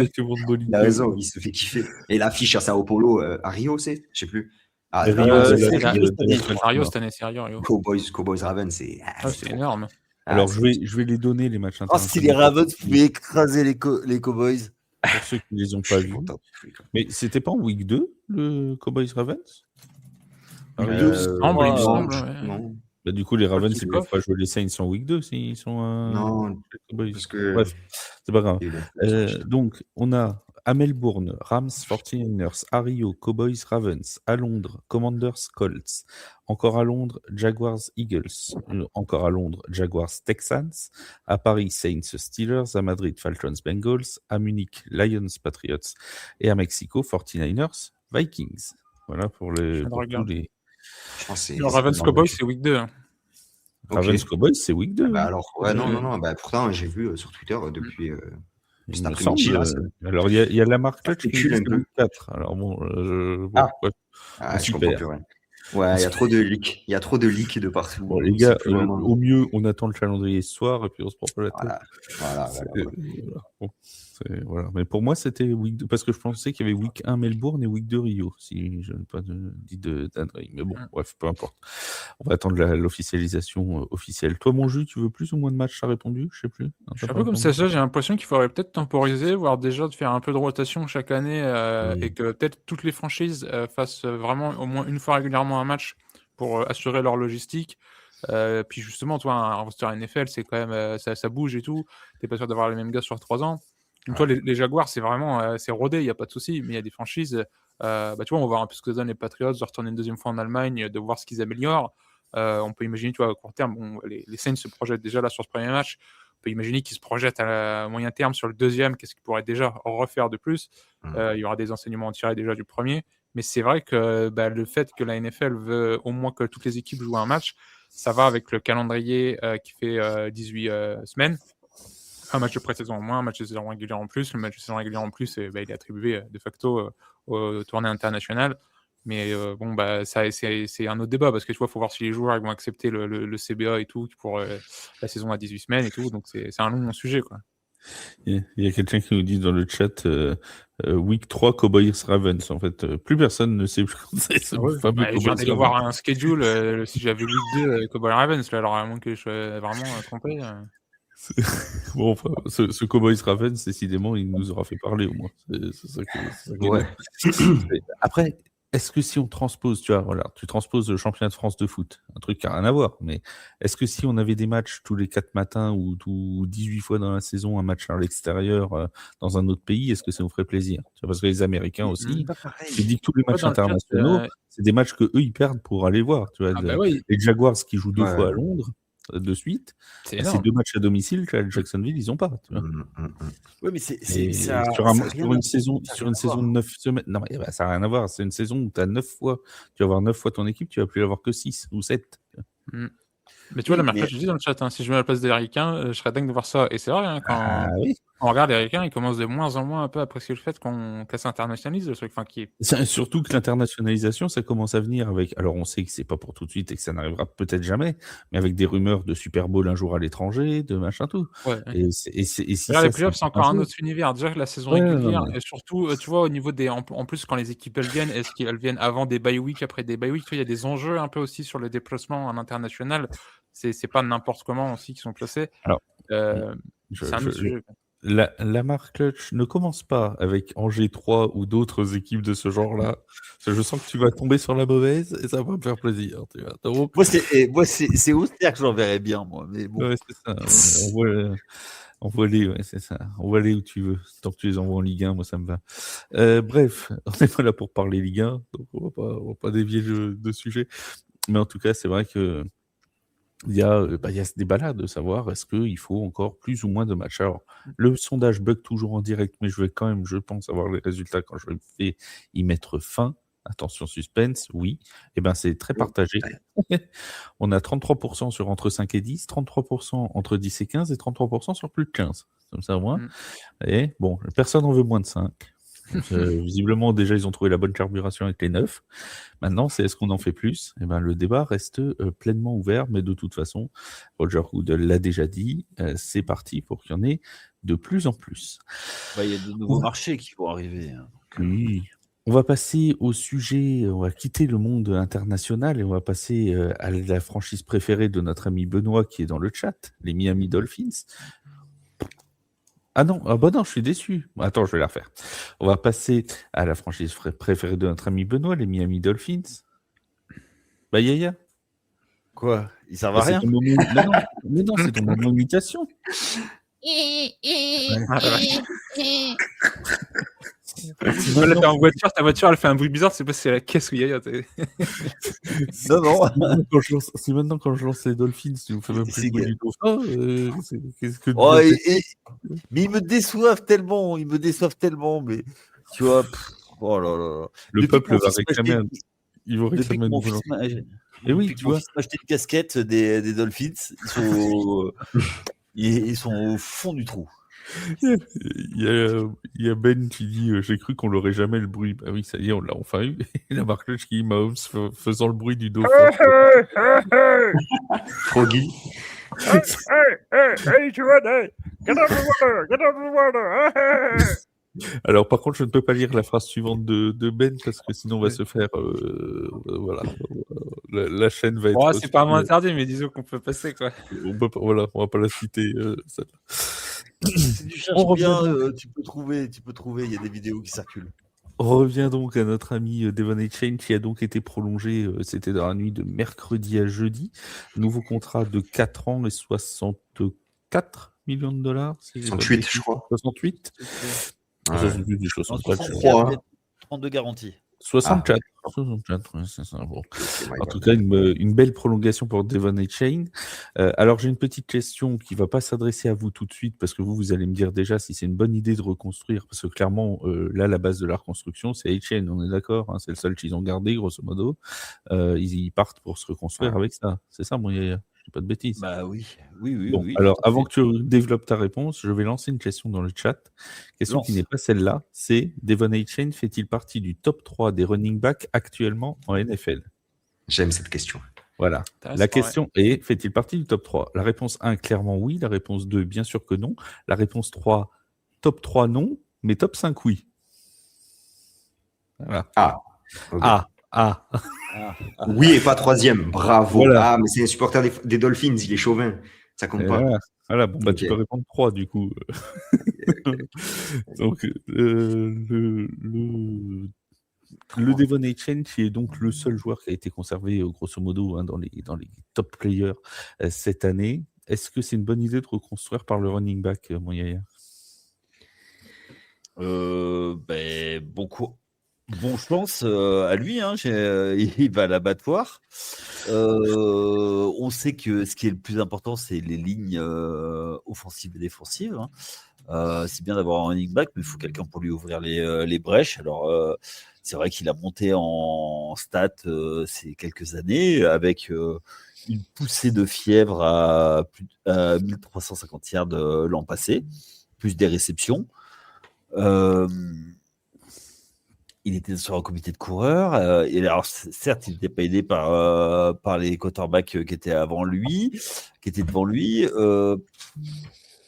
il a raison, il se fait kiffer. Et l'affiche à Sao Paulo, à Rio, c'est, je sais plus. Ah, Rio, non, de c'est la- Rio, de la- Mario cette année, c'est Rio. Cowboys Ravens, c'est. C'est énorme. Alors, je vais les donner, les matchs Oh, si les Ravens pouvaient écraser les Cowboys. Pour ceux qui ne les ont pas vus. Mais c'était pas en week 2, le Cowboys Ravens Il me semble, non. Bah, du coup, les Ravens, kick-off. ils peuvent pas jouer les Saints en week 2 s'ils sont Non, Cowboys. parce que. Bref, c'est pas grave. il y a eu Donc, on a à Melbourne, Rams 49ers, à Rio, Cowboys Ravens, à Londres, Commanders Colts, encore à Londres, Jaguars Eagles, encore à Londres, Jaguars Texans, à Paris, Saints Steelers, à Madrid, Falcons Bengals, à Munich, Lions Patriots, et à Mexico, 49ers Vikings. Voilà pour les. Je pense le Ravens Cowboys, c'est week 2. Ravens Cowboys, c'est week 2. Bah alors, ouais, non. Bah, pourtant, j'ai vu sur Twitter depuis cet Il me après-midi. semble, alors, il y a la marque Clutch qui spécule dit un peu. week 4. Alors, bon, je comprends plus rien. Ouais, il y a trop de leaks. Il y a trop de leaks de partout. Bon, les gars, au mieux, on attend le calendrier ce soir et puis on se prend pas la tête. Voilà. Bon, voilà. Mais pour moi, c'était week 2 parce que je pensais qu'il y avait week 1 Melbourne et week 2 Rio, si je n'ai pas dit d'adresse. Mais bon, bref, peu importe. On va attendre l'officialisation officielle. Toi, mon jus, tu veux plus ou moins de matchs? T'as répondu? Je sais plus. Je suis un peu comme ça, j'ai l'impression qu'il faudrait peut-être temporiser, voire déjà de faire un peu de rotation chaque année et que peut-être toutes les franchises fassent vraiment au moins une fois régulièrement un match pour assurer leur logistique. Puis justement, toi, un roster NFL, c'est quand même ça bouge et tout. T'es pas sûr d'avoir les mêmes gars sur 3 ans. Donc, toi, les Jaguars, c'est vraiment c'est rodé, il n'y a pas de souci. Mais il y a des franchises, tu vois, on va voir un peu ce que donnent les Patriots, de retourner une deuxième fois en Allemagne, de voir ce qu'ils améliorent. On peut imaginer, tu vois, à court terme, les Saints se projettent déjà là sur ce premier match. On peut imaginer qu'ils se projettent à moyen terme sur le deuxième, qu'est-ce qu'ils pourraient déjà refaire de plus. Il y aura des enseignements à tirer déjà du premier. Mais c'est vrai que le fait que la NFL veut au moins que toutes les équipes jouent un match, ça va avec le calendrier qui fait 18 semaines. Un match de pré-saison en moins, un match de saison régulière en plus. Le match de saison régulière en plus, il est attribué de facto aux tournées internationales. Mais ça, c'est un autre débat parce que tu vois, il faut voir si les joueurs ils vont accepter le CBA et tout pour la saison à 18 semaines et tout. Donc, c'est un long sujet, quoi. Il y a quelqu'un qui nous dit dans le chat Week 3 Cowboys Ravens. En fait, plus personne ne sait quand c'est ce fameux Je viens d'aller voir un schedule si j'avais Week 2 Cowboys Ravens. Là, alors, à moins que je sois vraiment trompé. Bon, enfin, ce Cowboys Ravens, décidément, il nous aura fait parler au moins. C'est ça qui est Après, est-ce que si on transpose, tu transposes le championnat de France de foot, un truc qui n'a rien à voir, mais est-ce que si on avait des matchs tous les 4 matins ou 18 fois dans la saison, un match à l'extérieur dans un autre pays, est-ce que ça nous ferait plaisir? Parce que les Américains aussi, ils disent que tous les matchs internationaux, c'est des matchs que eux ils perdent pour aller voir. Tu vois, les Jaguars qui jouent 2 fois à Londres, de suite. C'est Ces énorme. 2 matchs à domicile, Jacksonville, ils ont pas. Tu vois. Oui, mais c'est Et ça, sur ça a rien une à- saison, ça a sur rien une à saison voir. de 9 semaines, non, mais ça n'a rien à voir. C'est une saison où tu as 9 fois, tu vas avoir 9 fois ton équipe, tu vas plus avoir que 6 ou 7. Mm. Mais tu vois, Oui, la Mercredi, mais je dis dans le chat, hein, si je mets à la place des Ricains, je serais dingue de voir ça. Et c'est vrai, hein, Ah quand oui. on regarde les Ricains, ils commencent de moins en moins un peu à apprécier le fait qu'on s'internationalise le truc. Enfin, qui est... Surtout que l'internationalisation, ça commence à venir avec. Alors, on sait que c'est pas pour tout de suite et que ça n'arrivera peut-être jamais, mais avec des rumeurs de Super Bowl un jour à l'étranger, de machin tout. Ouais. Et si Regarde, les ça, playoffs, c'est encore un autre univers. Déjà que la saison Ouais, non, régulière, mais- et surtout, tu vois, au niveau des. En plus, quand les équipes elles viennent, est-ce qu'elles viennent avant des bye week, après des bye week? Tu vois, il y a des enjeux un peu aussi sur le déplacement en international. C'est pas n'importe comment aussi qui sont placés. Alors, Euh, je- c'est un je- autre sujet. la marque Clutch ne commence pas avec Angers 3 ou d'autres équipes de ce genre-là. Parce que je sens que tu vas tomber sur la mauvaise et ça va me faire plaisir. Tu vois. Donc, moi, c'est Auxerre que j'enverrais bien, moi. Mais bon. ouais, c'est ça. Envoie-les, ouais, c'est ça. Envoie-les où tu veux. Tant que tu les envoies en Ligue 1, moi, ça me va. Bref, on n'est pas là pour parler Ligue 1, donc on va pas dévier de sujet. Mais en tout cas, c'est vrai que il y a ce débat-là de savoir est-ce qu'il faut encore plus ou moins de matchs. Alors, le sondage bug toujours en direct, mais je vais quand même, je pense, avoir les résultats quand je vais y mettre fin. Attention, suspense, oui. Eh ben, c'est très partagé. On a 33% sur entre 5 et 10, 33% entre 10 et 15 et 33% sur plus de 15. Comme ça, au moins. Mm. Et bon, personne n'en veut moins de 5. Visiblement, déjà, ils ont trouvé la bonne carburation avec les 9. Maintenant, c'est est-ce qu'on en fait plus? Eh ben, le débat reste pleinement ouvert, mais de toute façon, Roger Hood l'a déjà dit, c'est parti pour qu'il y en ait de plus en plus. Bah, il y a de nouveaux marchés qui vont arriver, hein. Oui. On va passer au sujet, on va quitter le monde international et on va passer à la franchise préférée de notre ami Benoît qui est dans le chat, les Miami Dolphins. Ah non, ah bah non, je suis déçu. Attends, je vais la refaire. On va passer à la franchise préférée de notre ami Benoît, les Miami Dolphins. Bah Yaya. Quoi? Ils servent Bah, à c'est rien? ton moment... mais non, c'est ton moment imitation. Tu vois, là, t'es en voiture, ta voiture, elle fait un bruit bizarre, c'est parce que c'est la caisse où il y a. Non. C'est maintenant quand je lance les Dolphins, tu me fais même plus C'est le bruit que- du dauphin. Qu'est-ce que Oh, devient- mais ils me déçoivent tellement, mais tu vois, oh là là. Le Depuis que peuple mon va fils m'a réclamer. acheté- Ils vont Depuis réclamer que un mon nouveau fils m'a Et oui, depuis que tu mon vois. fils m'a acheté une casquette des Dolphins, ils sont au fond du trou. Il y a Ben qui dit j'ai cru qu'on l'aurait jamais le bruit. Bah oui, ça y est, on l'a enfin eu. Et la marque qui dit Mahomes faisant le bruit du dauphin. Froggy. Alors par contre, je ne peux pas lire la phrase suivante de Ben parce que sinon on va se faire voilà, la chaîne va être. Oh, c'est pas interdit, mais disons qu'on peut passer, quoi. On peut pas, voilà, on va pas la citer. Celle-là. Si tu cherches On bien, revient tu peux trouver, il y a des vidéos qui circulent. On revient donc à notre ami Devon Chain qui a donc été prolongé, c'était dans la nuit de mercredi à jeudi. Nouveau contrat de 4 ans et 64 millions de dollars. Si j'ai pas de 68, bêtises. je crois. 68 Ouais. 68, j'ai En 64, 64, 32 garanties. 64, 64, ouais, c'est ça. Bon. Ok, my En bad. tout cas, une belle prolongation pour Devon Chain. Alors, j'ai une petite question qui ne va pas s'adresser à vous tout de suite parce que vous allez me dire déjà si c'est une bonne idée de reconstruire. Parce que clairement, là, la base de la reconstruction, c'est Chain, on est d'accord, hein, c'est le seul qu'ils ont gardé, grosso modo. Ils partent pour se reconstruire avec ça. C'est ça, moi, je dis pas de bêtises. Bah oui. Bon, alors avant que tu développes ta réponse, je vais lancer une question dans le chat. Question qui n'est pas celle-là, c'est Devon Chain fait-il partie du top 3 des running backs actuellement en NFL? J'aime cette question. Voilà. La question est, fait-il partie du top 3? La réponse 1, clairement oui. La réponse 2, bien sûr que non. La réponse 3, top 3 non, mais top 5 oui. Voilà. Okay. Oui et pas troisième. Bravo. Voilà. Ah, mais c'est un supporter des Dolphins, il est chauvin. Ça compte pas. Voilà, bon, bah, Ok. tu peux répondre 3 du coup. Donc, le Devon Chain, qui est donc le seul joueur qui a été conservé, grosso modo, hein, dans les top players cette année. Est-ce que c'est une bonne idée de reconstruire par le running back, mon Yaya? Ben, bon Bon chance à lui, hein, il va à l'abattoir. On sait que ce qui est le plus important, c'est les lignes offensives et défensives. Hein. C'est bien d'avoir un running back, mais il faut quelqu'un pour lui ouvrir les brèches. Alors, c'est vrai qu'il a monté en stats ces quelques années avec une poussée de fièvre à 1350 yards l'an passé, plus des réceptions. Il était sur un comité de coureurs. Et alors, certes, il n'était pas aidé par les quarterbacks qui étaient devant lui.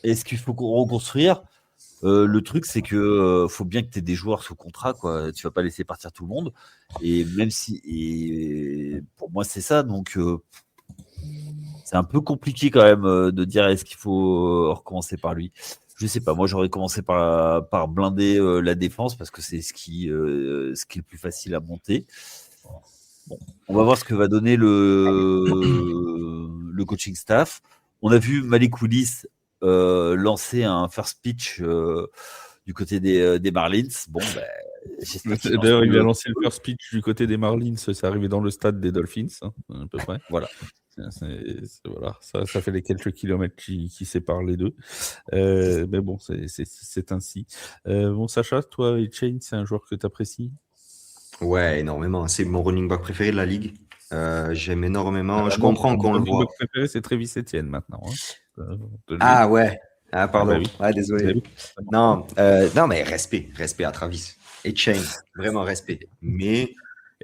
Est-ce qu'il faut reconstruire le truc, c'est que faut bien que tu aies des joueurs sous contrat, quoi. Tu vas pas laisser partir tout le monde. Et même si, et pour moi, c'est ça. Donc, c'est un peu compliqué quand même de dire est-ce qu'il faut recommencer par lui. Je sais pas. Moi, j'aurais commencé par blinder la défense parce que c'est ce qui est le plus facile à monter. Bon, on va voir ce que va donner le coaching staff. On a vu Malik Willis lancer un first pitch du côté des Marlins. Bon, j'espère qu'il D'ailleurs, il a lancé le first pitch du côté des Marlins. C'est arrivé dans le stade des Dolphins, hein, à peu près. Voilà. Voilà, ça fait les quelques kilomètres qui séparent les deux. Mais bon, c'est ainsi. Bon, Sacha, toi et Chain, c'est un joueur que tu apprécies? Ouais, énormément. C'est mon running back préféré de la ligue. J'aime énormément. Je comprends qu'on le voit. Mon running back préféré, c'est Travis Etienne maintenant. Hein. Ah ouais. Ah pardon. Ah bah oui. Ouais, désolé. Non, mais respect à Travis. Et Chain, vraiment respect. Mais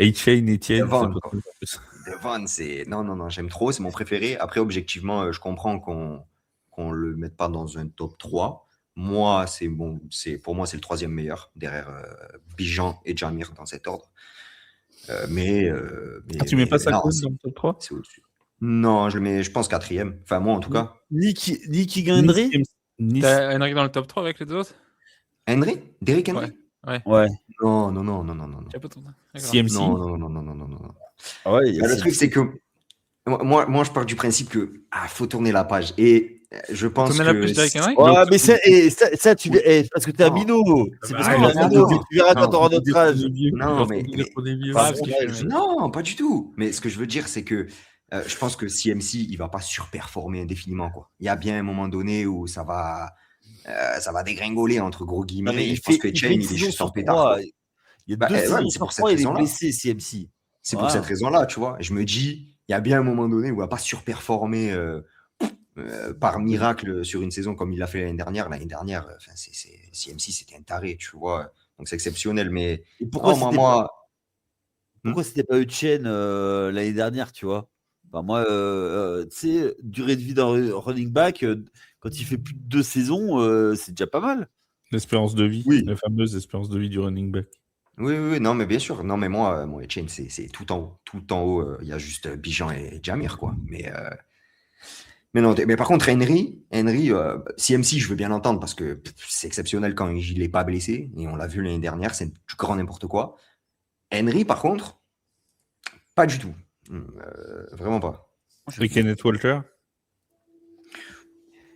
A-Chain, Etienne, Devon, c'est quoi. pas plus. Devon, c'est non, j'aime trop, c'est mon préféré. Après, objectivement, je comprends qu'on le mette pas dans un top 3. Moi, c'est bon, pour moi, c'est le troisième meilleur derrière Bijan et Jamir dans cet ordre. Tu mets pas non, Saquon dans le top 3? c'est au-dessus. Non, je le mets, je pense, quatrième. Enfin, moi, en tout cas. Nicky Gendry. T'as Henry dans le top 3 avec les deux autres? Henry? Derrick Henry? Ouais. Non. J'ai pas ton- D'accord. CMC. Non. Ah ouais, Le truc, c'est que moi, je pars du principe que faut tourner la page. Et je pense Tourner la que. page d'Eric Henry? Ouais, mais ça, parce que t'es un minot. C'est parce que t'es un minot. Tu verras quand t'auras notre âge. Non, mais- Ah, ce qu'il fait, mais- Non, pas du tout. Mais ce que je veux dire, c'est que je pense que CMC, il va pas surperformer indéfiniment, quoi. Il y a bien un moment donné où ça va dégringoler entre gros guillemets. Non, mais et il je pense fait que Chain, une il est saison juste en sur pétard. 3. quoi. Il y a Bah, 2 ouais, saisons mais c'est sur pour cette 3, il est raison-là. blessé, CMC. C'est pour Voilà. cette raison-là, tu vois. Je me dis, il y a bien un moment donné où il va pas surperformer par miracle sur une saison comme il l'a fait l'année dernière. L'année dernière, CMC, c'était un taré, tu vois. Donc c'est exceptionnel. Mais Et pourquoi non, c'était moi, Pourquoi c'était pas Euchen l'année dernière, tu vois? Enfin, moi, tu sais, durée de vie d'un running back, quand il fait plus de 2 saisons, c'est déjà pas mal. L'espérance de vie, Oui. la fameuse espérance de vie du running back. Oui, non, mais bien sûr. Non, mais moi, mon Etienne, c'est tout en haut. Tout en haut, il y a juste Bijan et Jamir, quoi. Mais non, mais par contre, Henry, CMC, je veux bien l'entendre parce que c'est exceptionnel quand il n'est pas blessé. Et on l'a vu l'année dernière, c'est du grand n'importe quoi. Henry, par contre, pas du tout. Vraiment pas. Et Kenneth Walker?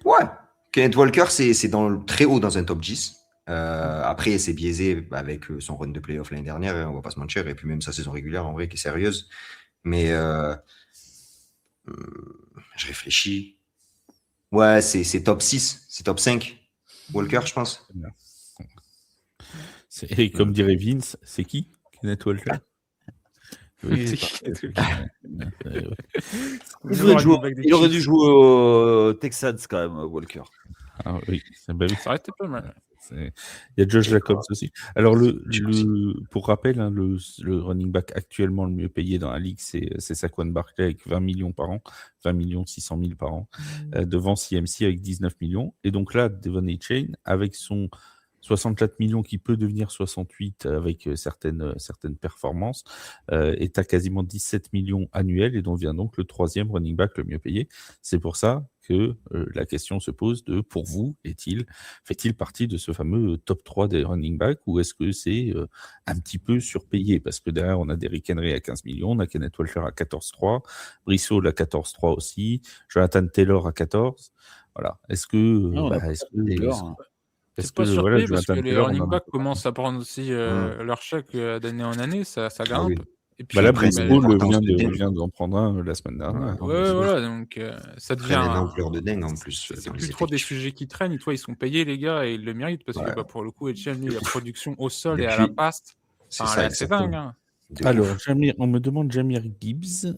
Ouais. Kenneth Walker, c'est très haut dans un top 10. Après, c'est biaisé avec son run de playoff l'année dernière, on va pas se mentir, et puis même sa saison régulière, en vrai, qui est sérieuse. Mais je réfléchis. Ouais, c'est top 6, c'est top 5. Walker, je pense. Et comme dirait Vince, c'est qui Kenneth Walker? Oui, Il aurait dû jouer aux Texans quand même, Walker. Ah, oui, bah oui. Ça aurait été pas mal. Il y a Josh Jacobs aussi. Alors, pour rappel, hein, le running back actuellement le mieux payé dans la ligue, c'est Saquon Barkley avec 20 millions par an, 20 millions 600 000 par an, devant CMC avec 19 millions. Et donc là, Devon A-Chain, avec son 64 millions qui peut devenir 68 avec certaines performances, est à quasiment 17 millions annuels et dont vient donc le troisième running back le mieux payé. C'est pour ça que la question se pose de, pour vous, fait-il partie de ce fameux top 3 des running backs ou est-ce que c'est un petit peu surpayé? Parce que derrière, on a Derrick Henry à 15 millions, on a Kenneth Walker à 14,3, Brissot à 14,3 aussi, Jonathan Taylor à 14. Voilà. Est-ce que... Taylor, hein. Parce C'est pas que voilà, surpayé parce que Jonathan les Taylor, on running en a backs pas parlé. commencent à prendre aussi leur chèque d'année en année, ça Ah grimpe. oui. Et Bah puis, là, Après, Bruce c'est bah, Ball l'importance de dingue. vient d'en prendre un la semaine dernière. Ouais, ouais, bien sûr. voilà, donc ça Prennent devient. une ampleur de dingue en plus C'est dans les plus trop des effectifs. sujets qui traînent. Et toi, ils sont payés, les gars, et ils le méritent parce que Ouais. bah, pour le coup, Etienne, lui, la Pff, production au sol et à la Depuis, passe, c'est enfin, elle ça est assez dingue. exactement. Hein. De Alors, ouf. on me demande Jahmyr Gibbs.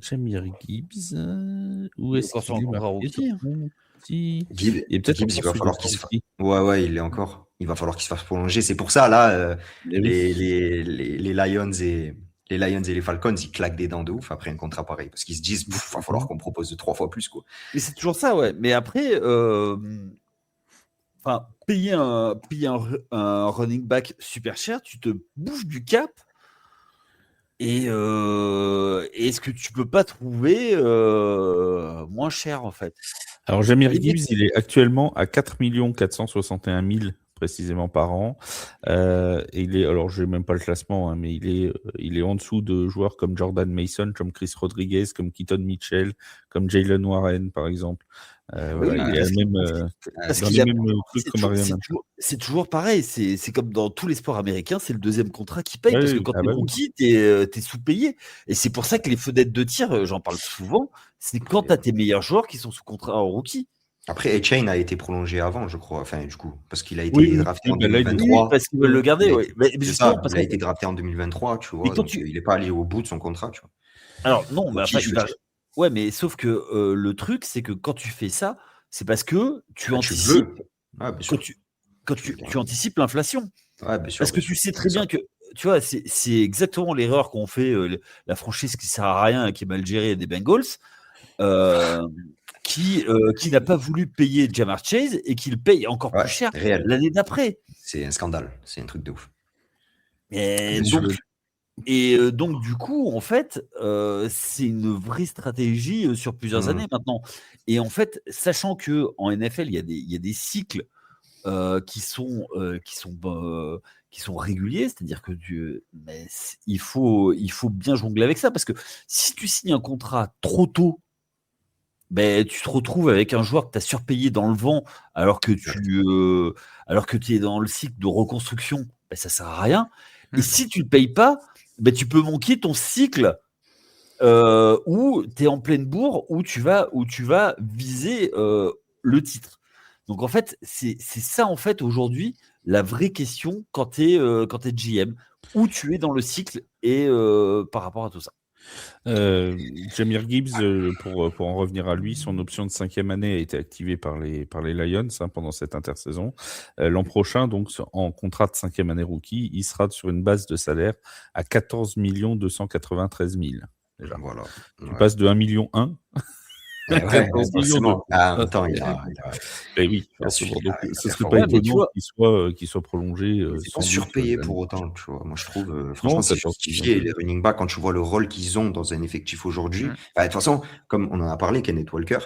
Jahmyr Gibbs, où Il est est-ce encore sur un qu'il est contrat marqué rookie. mon petit... Gibbs, Il est peut-être Gibbs, il encore va sur falloir le qu'il se contrat fasse. Ouais, il est encore. Il va falloir qu'il se fasse prolonger. C'est pour ça, là, Eh oui. les Lions et les Falcons, ils claquent des dents de ouf après un contrat pareil. Parce qu'ils se disent, va falloir qu'on propose 3 fois plus, quoi. Mais c'est toujours ça, ouais. Mais après, payer un running back super cher, tu te bouffes du cap. Et est-ce que tu peux pas trouver moins cher, en fait? Alors, Jahmyr Les mecs, Gibbs, il est actuellement à 4 461 000 précisément par an. Et il est, alors je n'ai même pas le classement, hein, mais il est en dessous de joueurs comme Jordan Mason, comme Chris Rodriguez, comme Keaton Mitchell, comme Jalen Warren, par exemple. Voilà, oui, il est parce même parce dans qu'il les a mêmes trucs que Marion Mann. c'est toujours pareil, c'est comme dans tous les sports américains, c'est le deuxième contrat qui paye, Ouais, parce que oui, quand ah tu es bah oui. rookie, tu es sous-payé. Et c'est pour ça que les fenêtres de tir, j'en parle souvent, c'est quand tu as tes meilleurs joueurs qui sont sous contrat en rookie. Après, Etienne a été prolongé avant, je crois. Enfin, du coup, parce qu'il a Oui, été oui, drafté en bah là, il est- Oui, 2023. parce qu'ils veulent le Il garder, a oui. été- Mais C'est justement, ça, parce il que a été drafté en 2023, tu mais vois. quand Donc, tu il n'est pas allé au bout de son contrat, tu vois. alors non, mais Rookie, enfin, je il veux va dire. ouais, mais sauf que le truc, c'est que quand tu fais ça, c'est parce que tu Ah, tu anticipes veux. Ah, bien quand sûr. tu anticipes l'inflation. Ouais, bien sûr, Parce que bien tu sûr. sais très C'est ça. bien que, tu vois, c'est exactement l'erreur qu'ont fait la franchise qui sert à rien et qui est mal gérée des Bengals, euh, qui n'a pas voulu payer Jamar Chase et qui le paye encore plus Ouais, cher réel. l'année d'après. C'est un scandale. C'est un truc de ouf. Et Bien sûr. donc, du coup, en fait, c'est une vraie stratégie sur plusieurs années maintenant. Et en fait, sachant que en NFL, il y a des cycles qui sont réguliers, c'est-à-dire que il faut bien jongler avec ça, parce que si tu signes un contrat trop tôt, ben, tu te retrouves avec un joueur que tu as surpayé dans le vent alors que tu es dans le cycle de reconstruction, ben, ça sert à rien. Et si tu ne le payes pas, ben, tu peux manquer ton cycle où tu es en pleine bourre, où tu vas viser le titre. Donc en fait, c'est ça en fait aujourd'hui la vraie question quand tu es GM, où tu es dans le cycle et par rapport à tout ça. Jahmyr Gibbs, pour en revenir à lui, son option de 5e année a été activée par les Lions pendant cette intersaison. L'an prochain, donc en contrat de 5e année rookie, il sera sur une base de salaire à 14 293 000. Déjà. Voilà. Tu Ouais. passes de 1,1 million Ouais, 14 millions forcément. En même temps, Ah, il a Ben oui, il a su- forcément. il a- Donc, il a ce serait performé. pas Ouais, mais tu étonnant vois, qu'il soit prolongé Ils sont sans doute surpayés l'année pour prochaine. autant, tu vois. Moi, je trouve, Non, franchement, c'est 14 millions. justifié. Les running backs, quand tu vois le rôle qu'ils ont dans un effectif aujourd'hui. De toute façon, comme on en a parlé, Kenneth Walker,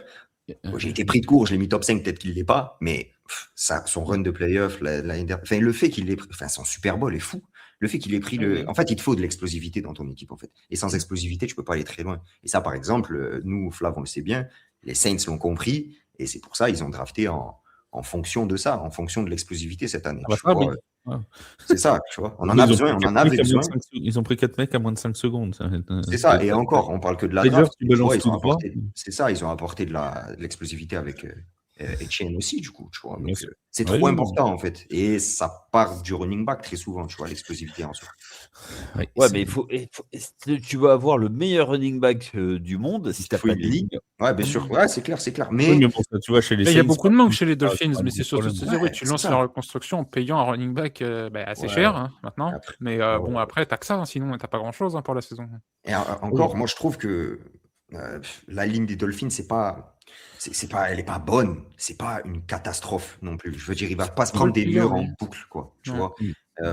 j'ai été pris de court, je l'ai mis top 5, peut-être qu'il ne l'est pas, mais ça, son run de playoff, enfin, le fait qu'il ait pris, enfin, son Super Bowl est fou. Le fait qu'il ait pris en fait, il te faut de l'explosivité dans ton équipe, en fait. Et sans explosivité, tu peux pas aller très loin. Et ça, par exemple, nous, Flav, on le sait bien, les Saints l'ont compris, et c'est pour ça ils ont drafté en fonction de ça, en fonction de l'explosivité cette année. Ah bah Tu ça, vois, oui. Ouais. c'est ça, tu vois. On en Ils a ont besoin, pris on en quatre mecs avait à moins de besoin. 5 ils ont pris 4 mecs à moins de 5 secondes. C'est ça, et encore, on parle que de la Raiders, draft. tu mais tu vois, balances tout droit. c'est ça, ils ont apporté de l'explosivité avec Etienne aussi, du coup, tu vois. Bien Donc, sûr. c'est Oui, trop oui. important, en fait. Et ça part du running back très souvent, tu vois, l'explosivité en soi. Oui, ouais, c'est- mais tu vas avoir le meilleur running back du monde si il tu n'as faut pas y de aller. ligne. Ouais, bien sûr. Ouais, c'est clair, c'est clair. Oui, Mais mais bon, ça, tu vois, chez les Là, il y a Saints, beaucoup de manque chez les c'est pas Dolphins, un mais des c'est surtout de problèmes. se dire, oui, ouais, tu c'est lances ça. la reconstruction en payant un running back assez Ouais. cher maintenant. Après, Mais bon, après, t'as que ça, sinon t'as pas grand-chose pour la saison. Et encore, moi je trouve que la ligne des Dolphins, elle est pas bonne, c'est pas une catastrophe non plus. Je veux dire, il va pas se prendre des Voltiger, murs oui. en boucle, quoi. Tu Ouais. vois.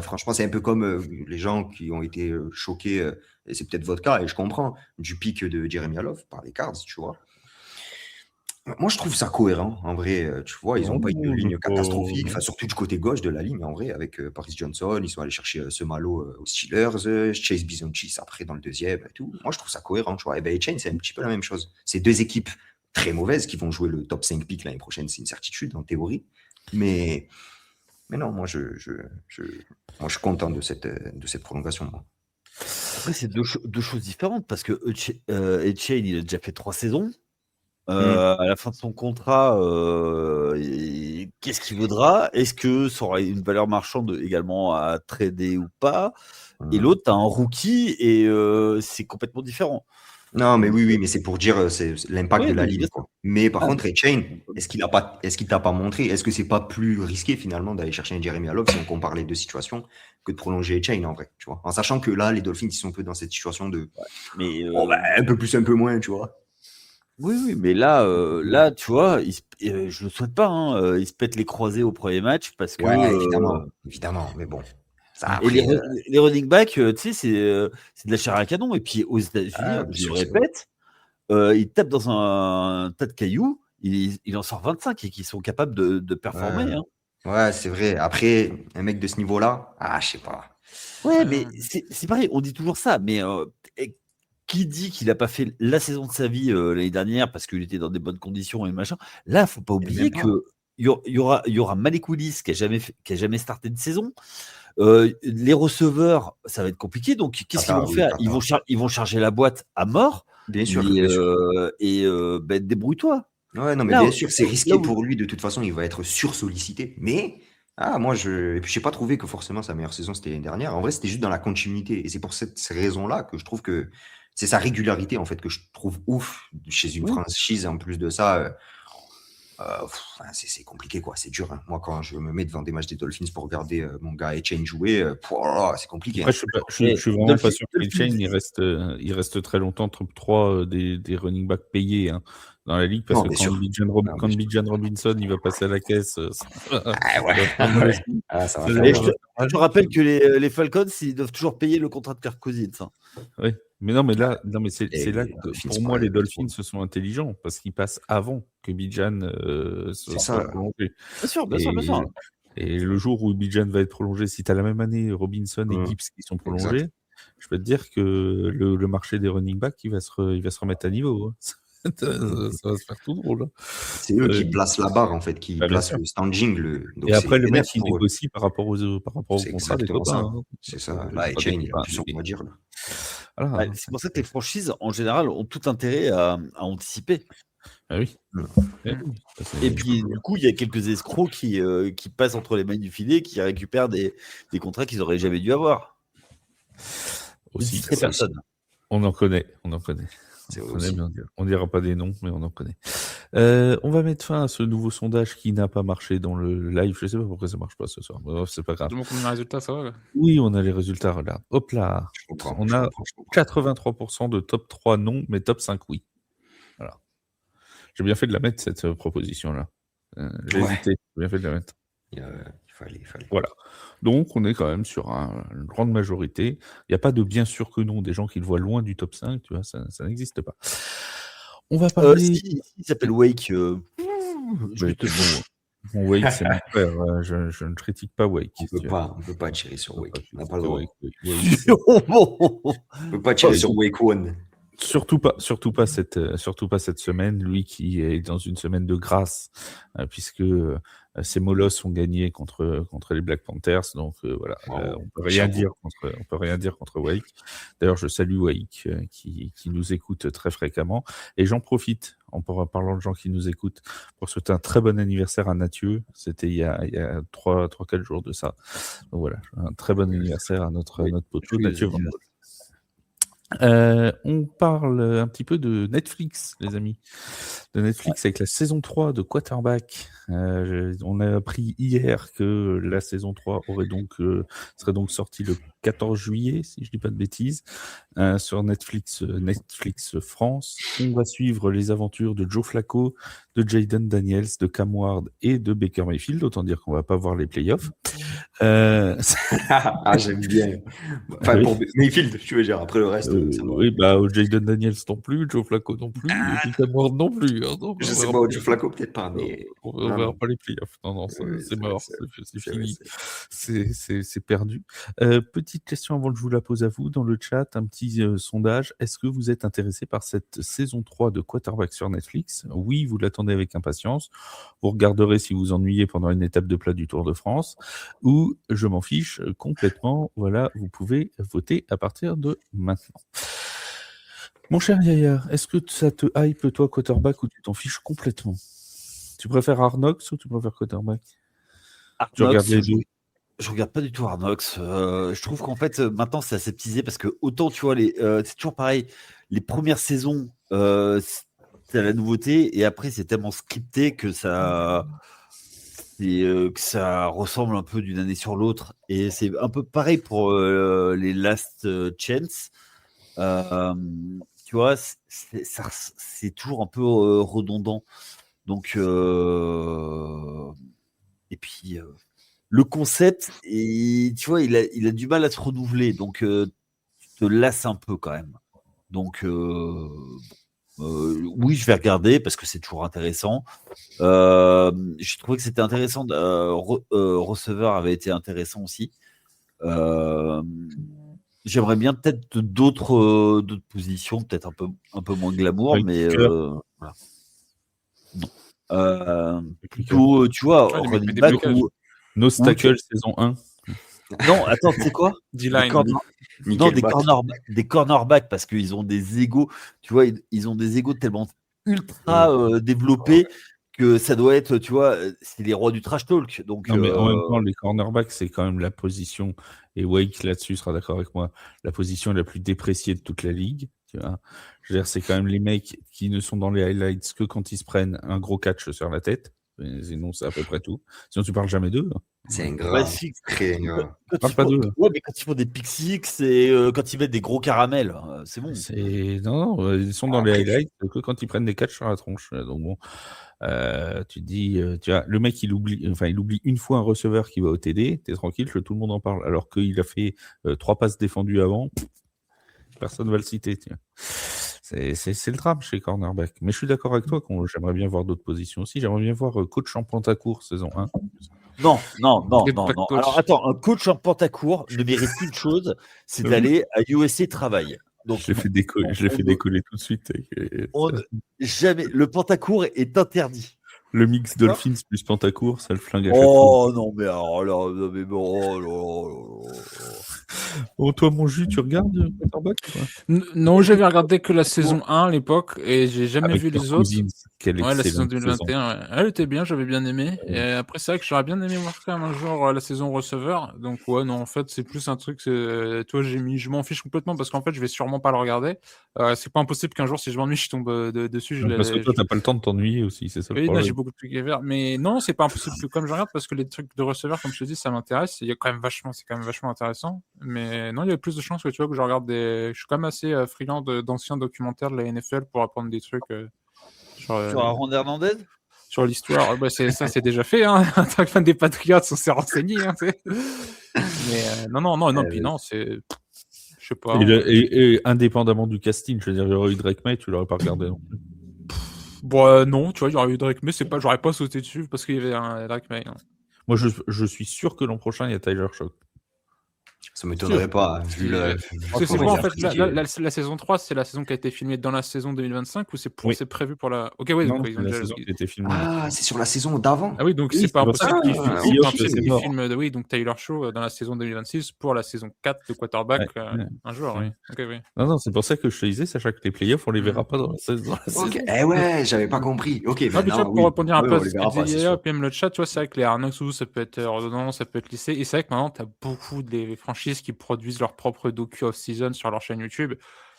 Franchement, c'est un peu comme les gens qui ont été choqués, et c'est peut-être votre cas, et je comprends, du pic de Jeremy Love par les Cards, tu vois. Moi, je trouve ça cohérent, en vrai. Tu vois, ils n'ont pas une ligne catastrophique, enfin, surtout du côté gauche de la ligne, en vrai, avec Paris Johnson. Ils sont allés chercher ce Malo aux Steelers, Chase Bisonchis après dans le deuxième et tout. Moi, je trouve ça cohérent, tu vois. Et ben, Etienne, c'est un petit peu la même chose. C'est deux équipes très mauvaises qui vont jouer le top 5 pick l'année prochaine, c'est une certitude, en théorie. Mais non, moi, moi, je suis content de cette prolongation. Moi. Après, c'est deux choses différentes parce que Etienne, il a déjà fait 3 saisons. À la fin de son contrat, qu'est-ce qu'il vaudra? Est-ce que ça aura une valeur marchande également à trader ou pas? Et l'autre, tu as un rookie et c'est complètement différent. Non, mais oui, mais c'est pour dire c'est l'impact Oui, de la mais ligue. bien Quoi. Mais par Ah, contre, Etienne, est-ce qu'il t'a pas montré, est-ce que c'est pas plus risqué finalement d'aller chercher un Jeremy Love si on compare les deux situations que de prolonger Etienne en vrai, tu vois? En sachant que là, les Dolphins, ils sont un peu dans cette situation de mais un peu plus, un peu moins, tu vois? oui, mais là, tu vois, je le souhaite pas, hein, il se pète les croisés au premier match parce que Ouais, évidemment, mais bon, ça et après. les running backs, tu sais, c'est de la chair à canon. Et puis aux États-Unis, Bien je le sûr, c'est vrai. répète, ils tapent dans un tas de cailloux, il en sort 25 et qui sont capables de performer. Ouais, Hein. ouais, c'est vrai. Après, un mec de ce niveau-là, je sais pas. Ouais, mais c'est pareil, on dit toujours ça, mais qui dit qu'il n'a pas fait la saison de sa vie l'année dernière parce qu'il était dans des bonnes conditions et machin. Là, faut pas Et oublier même pas. que il y aura Malik Willis qui a jamais starté de saison. Les receveurs, ça va être compliqué. Donc, qu'est-ce qu'ils vont faire? Ils vont charger la boîte à mort. Bien sûr, bien sûr. Ben, débrouille-toi. Ouais, non, mais Là, bien sûr, c'est là risqué où, pour lui. De toute façon, il va être sursollicité. Mais, et puis, j'ai pas trouvé que forcément sa meilleure saison, c'était l'année dernière. En vrai, c'était juste dans la continuité. Et c'est pour cette raison-là que je trouve que c'est sa régularité, en fait, que je trouve ouf chez une oui, franchise. En plus de ça, c'est compliqué, quoi. C'est dur. Hein. Moi, quand je me mets devant des matchs des Dolphins pour regarder mon gars Etienne jouer, c'est compliqué. Après, Hein. je suis vraiment pas sûr qu'Etienne il reste très longtemps top 3 des running backs payés hein, dans la ligue parce Non, que bien sûr. quand Bijan Robinson il va passer à la caisse, Ouais. ça va faire mal aussi. Ça va Ça, faire Et mal. je te rappelle que les Falcons, ils doivent toujours payer le contrat de Kirk Cousins. Hein. Oui. Mais non, mais là, Et c'est là les que Dolphins, pour moi pareil, les Dolphins se sont intelligents parce qu'ils passent avant que Bijan c'est soit ça. prolongé. Bien sûr, bien sûr, bien Et, sûr. et le jour où Bijan va être prolongé, si tu as la même année Robinson et Mm. Gibbs qui sont Exact. prolongés, je peux te dire que le marché des running backs il va se remettre à niveau. Hein. Ça va se faire tout drôle. Hein. C'est eux qui placent la barre, en fait, qui Bah, bien placent sûr. le standing. Et Donc, c'est après, le mec, bénéf il pour eux. négocie par rapport au C'est contrat des exactement copains. ça. Hein. C'est ça. Des Là, Etienne, il a copains. plus son mot à dire. Là. Voilà. Ouais, c'est pour ça que les franchises, en général, ont tout intérêt à anticiper. Ah oui. Mm. Eh oui. Ça, c'est- Et puis, du coup, il y a quelques escrocs qui passent entre les mailles du filet, qui récupèrent des contrats qu'ils n'auraient jamais dû avoir. Je ne aussi. citerai personne. On en connaît. C'est vrai On connaît, aussi. mais on dira pas des noms, mais on en connaît. On va mettre fin à ce nouveau sondage qui n'a pas marché dans le live. Je sais pas pourquoi ça marche pas ce soir. Bref, c'est pas grave. Tout le monde connaît le résultat, ça va. Là. Oui, on a les résultats. Regarde. Hop là. Je comprends. On je a comprends, je comprends. 83% de top 3 non, mais top 5 oui. Voilà. J'ai bien fait de la mettre, cette proposition-là. J'ai Ouais. hésité. J'ai bien fait de la mettre. Il fallait. Voilà. Donc, on est quand même sur une grande majorité. Il n'y a pas de bien sûr que non. Des gens qui le voient loin du top 5, tu vois, ça n'existe pas. On va parler. Si, il s'appelle Wake. Je vais te Mon Wake, c'est mon frère. Je ne critique pas Wake. On peut pas tirer sur Wake. On n'a pas le droit. On peut pas Oh, tirer sur Wake One. Surtout pas cette semaine, lui qui est dans une semaine de grâce, puisque ses Molosses ont gagné contre les Black Panthers, donc voilà, Wow. on peut rien dire contre Wake. D'ailleurs, je salue Wake qui nous écoute très fréquemment, et j'en profite en parlant de gens qui nous écoutent pour souhaiter un très bon anniversaire à Mathieu. C'était il y a 3-4 jours de ça. Donc voilà, un très bon anniversaire à notre poteau Mathieu Van Boll. On parle un petit peu de Netflix, les amis. De Netflix avec la saison 3 de Quarterback. On a appris hier que la saison 3 serait donc sortie le 14 juillet, si je dis pas de bêtises, sur Netflix France. On va suivre les aventures de Joe Flacco, de Jayden Daniels, de Cam Ward et de Baker Mayfield. Autant dire qu'on va pas voir les playoffs. Ah, j'aime bien. Enfin, oui. pour Mayfield, tu veux dire. Après le reste, ça va. Oui, Jaden Daniels non plus, Joe Flacco non plus, et Peter Ward non plus. Hein, non, Je on sais verra pas, pas du les Flacco peut-être pas, mais on non, verra non. pas les playoffs. Non, c'est Oui, c'est c'est vrai, mort, c'est c'est vrai, fini, c'est- c'est perdu. Petite question avant que je vous la pose à vous dans le chat, un petit sondage. Est-ce que vous êtes intéressé par cette saison 3 de Quarterback sur Netflix? Oui, vous l'attendez avec impatience. Vous regarderez si vous ennuyez pendant une étape de plat du Tour de France, ou je m'en fiche complètement. Voilà, vous pouvez voter à partir de maintenant. Mon cher Yaya, est-ce que ça te hype, toi, quarterback, ou tu t'en fiches complètement? Tu préfères Arnox ou tu préfères quarterback? Tu regardes Arnox, les deux. je regarde pas du tout Arnox. Je trouve qu'en fait, maintenant, c'est aseptisé parce que autant, tu vois, c'est toujours pareil. Les premières saisons, c'est la nouveauté et après, c'est tellement scripté que ça ressemble un peu d'une année sur l'autre. Et c'est un peu pareil pour les Last Chance. Euh, Tu vois, c'est toujours un peu redondant. Donc, et puis, le concept, et, tu vois, il a du mal à se renouveler. Donc, tu te lasses un peu quand même. Donc, oui, je vais regarder parce que c'est toujours intéressant. J'ai trouvé que c'était intéressant. Receveur avait été intéressant aussi. Euh, J'aimerais bien peut-être d'autres positions, peut-être un peu moins glamour, Ouais, mais kicker. voilà. Non. Le kicker. Plutôt, tu vois, Ouais, des running des back blocages. No ou Stackle saison 1. non, attends, tu sais quoi? Des D-line. corner- Non, Nickelback. des cornerbacks parce qu'ils ont des égos, tu vois, ils ont des égos tellement ultra développés que ça doit être, tu vois, c'est les rois du trash talk. Donc, Non, mais en même temps, les cornerbacks, c'est quand même la position, et Wake là-dessus sera d'accord avec moi, la position la plus dépréciée de toute la ligue. Tu vois. Je veux dire, c'est quand même les mecs qui ne sont dans les highlights que quand ils se prennent un gros catch sur la tête. Mais sinon, c'est à peu près tout. Sinon, tu parles jamais d'eux. C'est bah, ingrat. si, Très ingrat. quand Parle ils pas font, d'eux. ouais, mais quand ils font des pick six et quand ils mettent des gros caramels, c'est bon. Non, ils sont dans les Après, highlights que quand ils prennent des catchs sur la tronche. Donc bon, tu te dis, tu vois, le mec il oublie une fois un receveur qui va au TD, t'es tranquille, tout le monde en parle. Alors qu'il a fait 3 passes défendues avant, personne va le citer. Tu vois. C'est le drame chez cornerback. Mais je suis d'accord avec toi, j'aimerais bien voir d'autres positions aussi. J'aimerais bien voir coach en Pantacourt saison 1. Non. Pas de coach. Alors attends, un coach en pantacourt ne mérite qu'une chose, c'est d'aller à USA Travail. Donc, Je l'ai non, fait décoller, je l'ai fait décoller tout de suite. jamais. Le pantacourt est interdit. Le mix D'accord. Dolphins plus Pantacourt, ça le flingue à chaque fois. Oh non, mais alors là, non, mais bon, oh là là là là. Oh, toi, mon jus, tu regardes quarterback ou pas? Non, j'avais regardé que la saison 1 à l'époque et j'ai jamais Avec vu Kirk les autres. Cousins, quelle Ouais, la saison excellente saison. 2021, ouais. Elle était bien, j'avais bien aimé. Et après, c'est vrai que j'aurais bien aimé voir quand même un jour la saison receveur. Donc, ouais, non, en fait, c'est plus un truc. Toi, je m'en fiche complètement parce qu'en fait, je vais sûrement pas le regarder. C'est pas impossible qu'un jour, si je m'ennuie, je tombe dessus. Parce que toi, t'as pas le temps de t'ennuyer aussi, c'est ça le Oui, non, j'ai problème. beaucoup de trucs à faire. Mais non, c'est pas impossible que comme je regarde parce que les trucs de receveur, comme je te dis, ça m'intéresse. C'est quand même vachement intéressant. Mais non, il y a plus de chances que tu vois que je regarde des. Je suis quand même assez friand d'anciens documentaires de la NFL pour apprendre des trucs sur. Sur Aaron Hernandez? Sur l'histoire, ça c'est déjà fait. Hein. En tant que fan des Patriots, on s'est renseigné. Hein, mais non, puis non, c'est. Je sais pas. Et indépendamment du casting, je veux dire, il y aurait eu Drake May, tu l'aurais pas regardé non plus. Bon, non, tu vois, il y aurait eu Drake May, j'aurais pas sauté dessus parce qu'il y avait un Drake May. Hein. Moi, je suis sûr que l'an prochain, il y a Tyler Shock. Ça m'étonnerait pas, vu le. Parce que c'est quoi en fait la saison 3, c'est la saison qui a été filmée dans la saison 2025 ou c'est prévu pour la. Ok, oui, Non, donc c'est ils ont la déjà. saison qui a été filmée. Ah, c'est sur la saison d'avant. Ah oui, donc Oui, c'est pas c'est pour ça impossible que qu'ils Seahawks, filment c'est mort. oui, donc Tyler Shaw dans la saison 2026 pour la saison 4 de quarterback Ouais. un jour, oui. Ok, oui. Non, c'est pour ça que je te disais, sachant que les playoffs, on les verra pas dans la saison. Ok, ouais, j'avais pas compris. Ok, Ah, mais tu vois, maintenant, pour oui. répondre un Ouais, peu on à les ce que verra pas, disait c'est Yaya, sûr. puis même le chat, tu vois, c'est vrai que les Arnox, ça peut être redondant, ça peut être lissé. Et c'est vrai que maintenant, tu as beaucoup des franchises qui produisent leur propre docu off-season sur leur chaîne YouTube.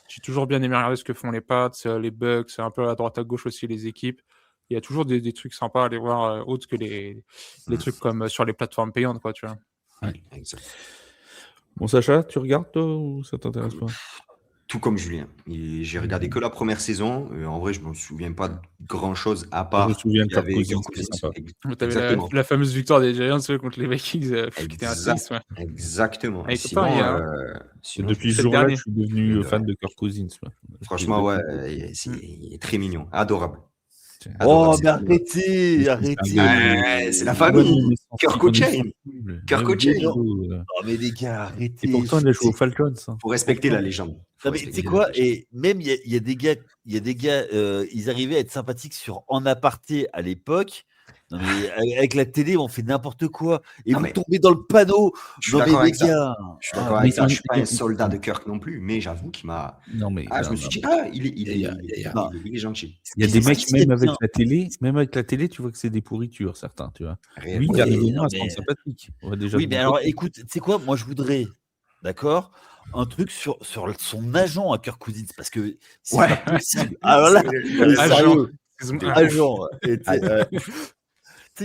J'ai toujours bien aimé regarder ce que font les Pats, les Bucks, un peu à droite à gauche aussi les équipes. Il y a toujours des trucs sympas à aller voir, autres que les trucs comme sur les plateformes payantes, quoi, tu vois. Ouais. Bon, Sacha, tu regardes toi ou ça t'intéresse pas? Tout comme Julien. J'ai regardé que la première saison. En vrai, je me souviens pas de grand-chose à part Je me souviens de qu'il y avait Kirk Kirk Cousins, Cousins. c'est sympa. T'avais Exactement. la fameuse victoire des Giants contre les Vikings, qui était un Exact. séisme. Exactement. Ah, Et écoute pas, sinon, il y a- Depuis ce c'est le jour-là, dernier. je suis devenu de fan rien. de Kirk Cousins. Ouais. Franchement, ouais, il est très mignon. Adorable. Adorable. Oh, C'est mais trop- arrêtez, arrêtez. c'est la Ouais, famille. mais on est Kirk sensible, on est Cochain. sensible. Kirk Même Cochain. Diego, Oh, mais les gars, arrêtez. Et pourtant, il a joué aux Falcons. Hein. Faut respecter la légende. Faut Non, mais tu respecter sais la quoi, légende. et même il y a des gars, ils arrivaient à être sympathiques sur En Aparté à l'époque. Non, mais avec la télé, on fait n'importe quoi. Et Non, vous mais tombez dans le panneau. je suis Non, mais d'accord les avec ça. gars. Je suis d'accord avec ça. Je suis pas un soldat de Kirk non plus, mais j'avoue qu'il m'a. Non, mais Je me suis dit, il est gentil. il y a des Qu'est-ce mecs, qui serait même avec bien la télé, tu vois que c'est des pourritures, certains, tu vois. Réel. Lui, il Ouais, arrive au non, moins à se mais- rendre sympathique. Ouais, déjà, Oui, de mais mon alors côté. écoute, tu sais quoi, moi je voudrais, d'accord, un truc sur son agent à Kirk Cousins, parce que c'est Ouais. pas possible. Alors là, Agent. sérieux, Excuse-moi. agent. Et tu sais,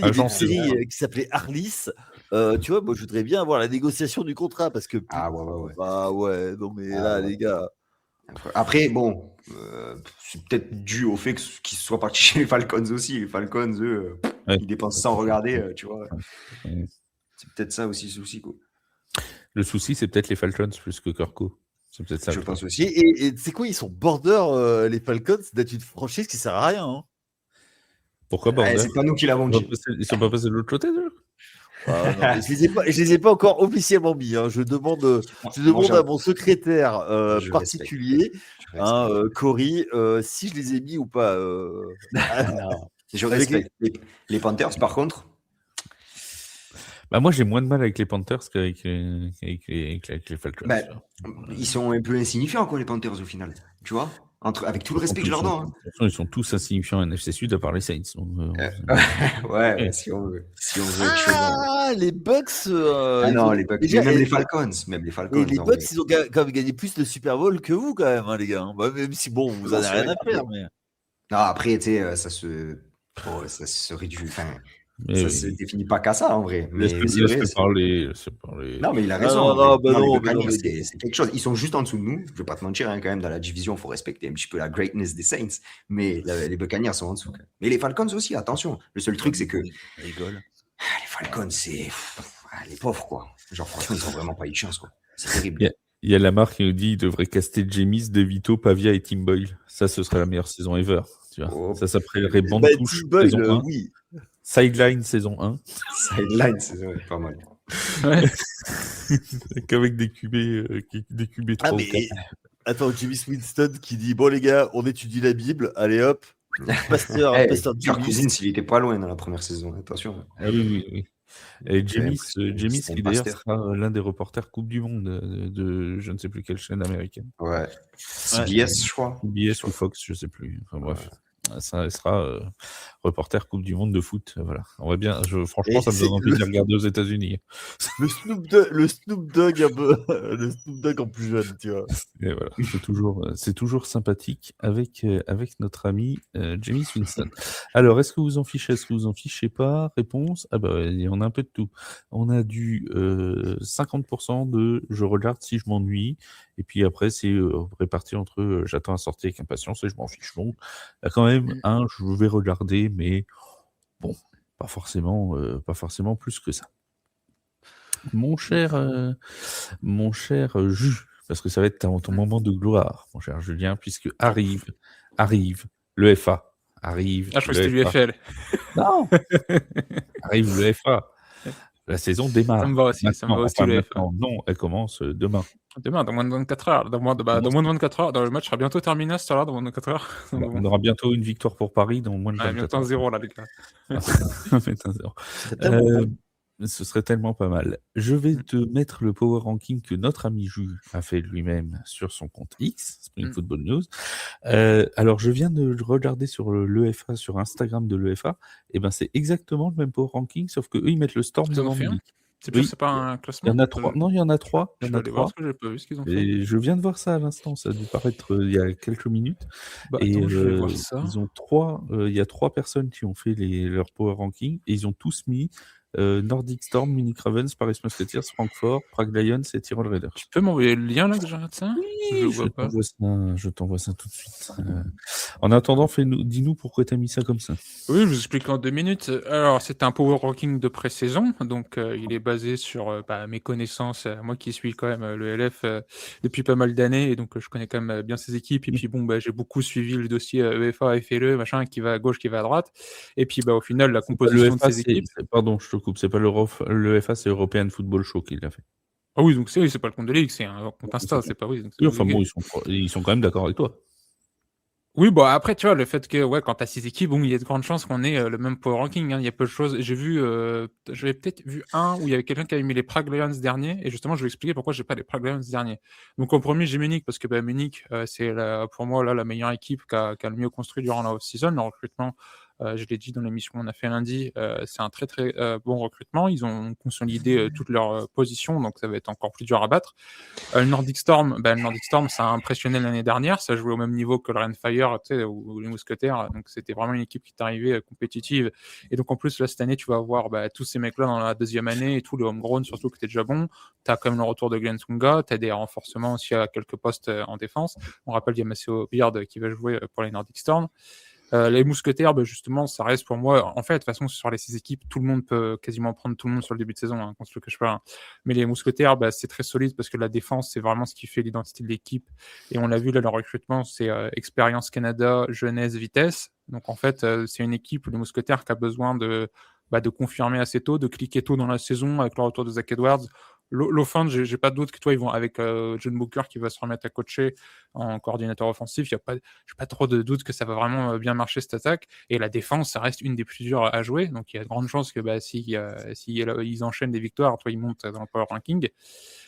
il y a Agent, une c'est série bon. qui s'appelait Arliss. Tu vois, moi je voudrais bien avoir la négociation du contrat parce que. Ah ouais. Bah ouais, non mais Ah là, ouais. les gars. Après, bon, c'est peut-être dû au fait qu'ils soient partis chez les Falcons aussi. Les Falcons, eux, Ouais. ils dépensent sans regarder, tu vois. Ouais. C'est peut-être ça aussi le souci, quoi. Le souci, c'est peut-être les Falcons plus que Kirko. C'est peut-être ça. Je le pense truc. aussi. Et tu sais quoi, ils sont border, les Falcons, d'être une franchise qui sert à rien. Hein. Pourquoi bordel C'est pas nous qui l'avons dit. Ils sont pas passés de l'autre côté, déjà Ah, non, mais je les ai pas encore officiellement mis. Hein. Je demande à mon secrétaire Je particulier, Cory, si je les ai mis ou pas. Non, je respecte. Les Panthers, par contre, Bah, moi, j'ai moins de mal avec les Panthers qu'avec les Falcons. Bah, tu vois. ils sont un peu insignifiants, quoi, les Panthers, au final. Tu vois avec tout le respect que je leur donne. De toute façon, ils sont tous insignifiants en NFC Sud à part les Saints. Donc, Ouais, si on veut. Si on veut. Ah, les Bucks. Non, les Bucks. déjà, Même et- les Falcons. Même les Falcons. Et les en Bucks, vrai. ils ont quand même gagné plus de Super Bowl que vous, quand même, hein, les gars. Bah, même si, bon, vous en avez rien à faire. Mais... Non, après, tu sais, ça se réduit. Enfin, mais ça oui. se définit pas qu'à ça, en vrai. Mais c'est Laisse-le vrai. parler. Non, mais il a raison. non, en vrai. bah non, les mais Buccaneers, non, mais- c'est quelque chose. Ils sont juste en dessous de nous. Je vais pas te mentir, hein, quand même, dans la division, il faut respecter un petit peu la greatness des Saints. Mais les Buccaneers sont en dessous. Quand même. Mais les Falcons aussi, attention. Le seul truc, c'est que les Rigole. Falcons, c'est les pauvres, quoi. Genre, franchement, ils ont vraiment pas eu de chance, quoi. C'est terrible. Il y a Lamar qui nous dit qu'il devrait caster Jamis, DeVito, Pavia et Tim Boyle. Ça, ce serait la meilleure saison ever. Tu vois. Oh. Ça s'appellerait bande Bah, touche Tim Boyle, saison 1. oui. Sideline saison 1. Sideline, c'est pas mal. Ouais. Qu'avec des QB, des QB 3 Ah, ou mais 4. attends, Jimmy Winston qui dit bon, les gars, on étudie la Bible. Allez hop. Pasteur Kirk Jimmy. Cousins, il était pas loin dans la première saison. Attention. Ah oui. Et Jamis, c'est un qui d'ailleurs pasteur. sera l'un des reporters Coupe du Monde de je ne sais plus quelle chaîne américaine. Ouais. CBS, je crois. CBS ou Fox, je sais plus. Enfin bref. Ça sera reporter Coupe du Monde de foot. Voilà. On va bien. Franchement, Et ça me c'est donne envie de les regarder aux États-Unis. Le Snoop Dogg un peu. Le Snoop Dogg en plus jeune, tu vois. Et voilà. C'est toujours sympathique avec notre ami James Winston. Alors, est-ce que vous en fichez? Est-ce que vous en fichez pas? Réponse. Ah bah, il y en a un peu de tout. On a du 50% de je regarde si je m'ennuie. Et puis après, c'est réparti entre j'attends à sortir avec impatience et je m'en fiche. Donc, il y a quand même je vais regarder, mais bon, pas forcément plus que ça. Mon cher Jus, parce que ça va être ton moment de gloire, mon cher Julien, puisque arrive le FA. Arrive. Ah, je crois que c'était l'UFL. Non. Arrive le FA. La saison démarre. Ça me va aussi, le FA. Non, elle commence demain. Demain, dans moins de 24 heures. Dans moins de 24 heures. Le match sera bientôt terminé, ce soir-là, dans moins de 24 heures. On aura bientôt une victoire pour Paris dans moins de 24 bientôt heures. 1-0, là, les gars. Bientôt 1-0. Ce serait tellement pas mal. Je vais te mettre le power ranking que notre ami Jus a fait lui-même sur son compte X, Spring Football News. Alors, je viens de regarder sur l'EFA, sur Instagram de l'EFA, et ben c'est exactement le même power ranking, sauf que eux ils mettent le Storm Ils en devant ont fait Munich. C'est pas un classement? Il y en a 3. Non, il y en a 3. Je vais aller voir ce que j'ai pas vu, ce qu'ils ont fait. Et je viens de voir ça à l'instant, ça a dû paraître il y a quelques minutes. Et je vais voir ça. Ils ont il y a 3 personnes qui ont fait leur power ranking et ils ont tous mis Nordic Storm, Munich Ravens, Paris Musketeers, Francfort, Prague Lions et Tyrol Raiders. Tu peux m'envoyer le lien là que j'arrête ça? Je le Oui, vois pas. je t'envoie ça tout de suite. En attendant, dis-nous pourquoi t'as mis ça comme ça. Oui, je vous explique en 2 minutes. Alors, c'est un power ranking de pré-saison, donc il est basé sur mes connaissances. Moi qui suis quand même le LF depuis pas mal d'années, et donc je connais quand même bien ces équipes. Et puis j'ai beaucoup suivi le dossier UEFA, FLE, machin, qui va à gauche, qui va à droite. Et puis au final, la C'est pas composition de l'UEFA, ces équipes. pardon, je te coupe, c'est pas l'UEFA, c'est European Football Show qui l'a fait. Ah oui, donc c'est pas le compte de ligue, c'est un compte Insta, c'est pas oui. Donc c'est Oui, pas enfin obligé. bon, ils sont quand même d'accord avec toi. Oui, bon, après, tu vois, le fait que, quand t'as 6 équipes, bon, il y a de grandes chances qu'on ait le même power ranking, hein. Il y a peu de choses. J'avais peut-être vu un où il y avait quelqu'un qui avait mis les Prague Lions derniers, et justement, je vais expliquer pourquoi j'ai pas les Prague Lions derniers. Donc, en premier, j'ai Munich, parce que Munich, c'est pour moi là la meilleure équipe qui a le mieux construit durant la off-season. Le recrutement, je l'ai dit dans l'émission qu'on a fait lundi, c'est un très très bon recrutement. Ils ont consolidé toutes leurs positions, donc ça va être encore plus dur à battre. Le Nordic Storm, ça a impressionné l'année dernière. Ça jouait au même niveau que le Rainfire, tu sais, ou les Mousquetaires. Donc, c'était vraiment une équipe qui est arrivée compétitive. Et donc, en plus, là, cette année, tu vas avoir tous ces mecs-là dans la deuxième année et tout, le homegrown, surtout que t'es déjà bon. T'as quand même le retour de Glenn Tunga. T'as des renforcements aussi à quelques postes en défense. On rappelle, il y a Maceo Beard qui va jouer pour les Nordic Storm. Les Mousquetaires, justement, ça reste pour moi. En fait, de toute façon, sur les 6 équipes, tout le monde peut quasiment prendre tout le monde sur le début de saison, hein, qu'on se le cache pas. Mais les Mousquetaires, c'est très solide parce que la défense, c'est vraiment ce qui fait l'identité de l'équipe. Et on l'a vu là, leur recrutement, c'est expérience Canada, jeunesse, vitesse. Donc en fait, c'est une équipe, les Mousquetaires, qui a besoin de confirmer assez tôt, de cliquer tôt dans la saison avec le retour de Zach Edwards. L'offense, j'ai pas de doute que toi, ils vont avec John Booker qui va se remettre à coacher en coordinateur offensif. J'ai pas trop de doute que ça va vraiment bien marcher cette attaque. Et la défense, ça reste une des plus dures à jouer. Donc il y a de grandes chances que si ils enchaînent des victoires, toi, ils montent dans le power ranking.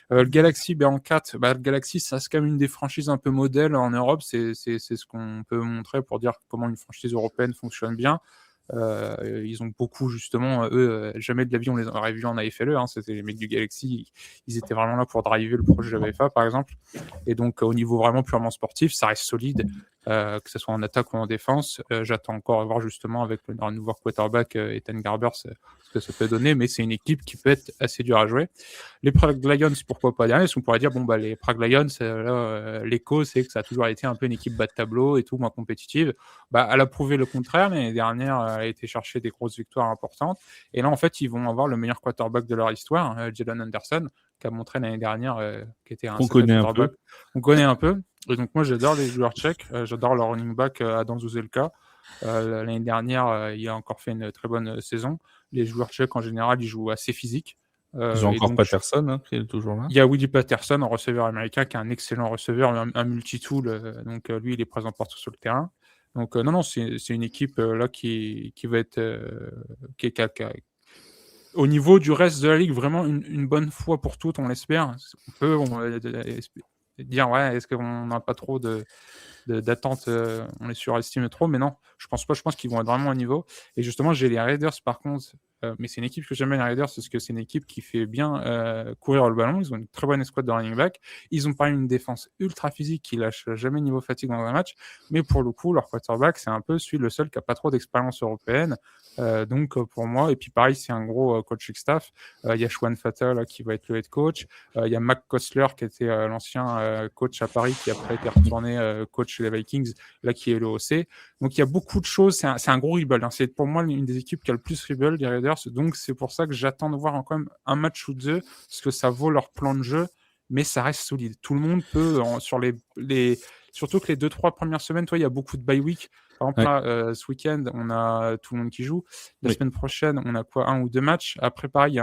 Le Galaxy, en 4, le Galaxy, ça c'est quand même une des franchises un peu modèles en Europe. C'est ce qu'on peut montrer pour dire comment une franchise européenne fonctionne bien. Ils ont beaucoup, justement, jamais de la vie on les aurait vus en AFLE, hein, c'était les mecs du Galaxy, ils étaient vraiment là pour driver le projet AFA, par exemple. Et donc, au niveau vraiment purement sportif, ça reste solide, que ce soit en attaque ou en défense. J'attends encore à voir, justement, avec le nouveau quarterback, Ethan Garber, ce que ça peut donner, mais c'est une équipe qui peut être assez dure à jouer. Les Prague Lions, pourquoi pas dernier, parce qu'on pourrait dire, les Prague Lions, l'écho, c'est que ça a toujours été un peu une équipe bas de tableau et tout, moins compétitive. Elle a prouvé le contraire. L'année dernière, elle a été chercher des grosses victoires importantes. Et là, en fait, ils vont avoir le meilleur quarterback de leur histoire, Jalen Anderson, qui a montré l'année dernière qui était un quarterback. On connaît un peu. Et donc, moi, j'adore les joueurs tchèques. J'adore leur running back, Adam Zuzelka. L'année dernière, il a encore fait une très bonne saison. Les joueurs tchèques, en général, ils jouent assez physique. Ils ont encore Patterson, qui est toujours là. Il y a Willie Patterson, un receveur américain, qui est un excellent receveur, un multi-tool. Donc, lui, il est présent partout sur le terrain. Donc, non, c'est une équipe là qui va être au niveau du reste de la ligue, vraiment une bonne fois pour toutes, on l'espère. On peut dire, est-ce qu'on n'a pas trop d'attente, on les surestime trop, mais non, je pense pas. Je pense qu'ils vont être vraiment au niveau. Et justement, j'ai les Raiders par contre, mais c'est une équipe que j'aime bien, les Raiders, parce que c'est une équipe qui fait bien courir le ballon. Ils ont une très bonne escouade de running back. Ils ont pas une défense ultra physique qui lâche jamais niveau fatigue dans un match, mais pour le coup, leur quarterback, c'est un peu le seul qui a pas trop d'expérience européenne. Donc pour moi, et puis pareil, c'est un gros coaching staff. Il y a Schwan Fatal qui va être le head coach. Il y a Mac Kostler qui était l'ancien coach à Paris, qui après été retourné coach chez les Vikings, là qui est le OC. Donc il y a beaucoup de choses. C'est un gros rebuild, hein. C'est pour moi une des équipes qui a le plus rebuild, les Raiders. Donc c'est pour ça que j'attends de voir quand même un match ou deux, parce que ça vaut leur plan de jeu, mais ça reste solide. Tout le monde peut, surtout que les 2-3 premières semaines, il y a beaucoup de bye week. Par exemple, là, ce week-end, on a tout le monde qui joue. La semaine prochaine, on a un ou deux matchs. Après, pareil,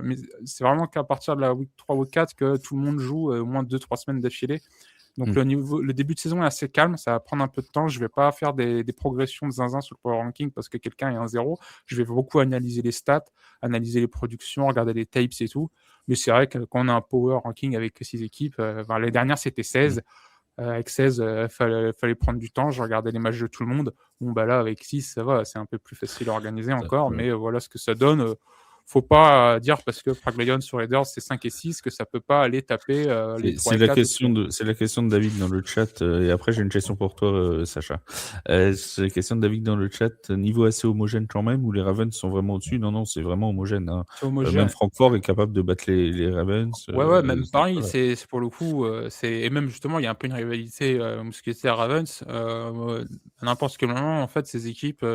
mais c'est vraiment qu'à partir de la week 3 ou 4 que tout le monde joue au moins 2-3 semaines d'affilée. Donc le début de saison est assez calme, ça va prendre un peu de temps. Je ne vais pas faire des progressions de zinzin sur le power ranking parce que quelqu'un est 1-0. Je vais beaucoup analyser les stats, analyser les productions, regarder les tapes et tout. Mais c'est vrai que quand on a un power ranking avec 6 équipes, l'année dernière c'était 16. Avec 16, fallait prendre du temps. Je regardais les matchs de tout le monde. Bon, là, avec 6, ça va, c'est un peu plus facile à organiser encore. Mais voilà ce que ça donne. faut pas dire parce que Prague Lions sur Raiders c'est 5 et 6 que ça peut pas aller taper les 3 C'est et la 4. c'est la question de David dans le chat. Et après, j'ai une question pour toi, Sacha. C'est la question de David dans le chat. Niveau assez homogène quand même, où les Ravens sont vraiment au-dessus? Non, c'est vraiment homogène. Hein. C'est homogène. Même Francfort est capable de battre les Ravens. Ouais, même Paris, voilà. c'est pour le coup, et même justement, il y a un peu une rivalité Mousquetaires-Ravens. À n'importe quel moment, en fait, ces équipes.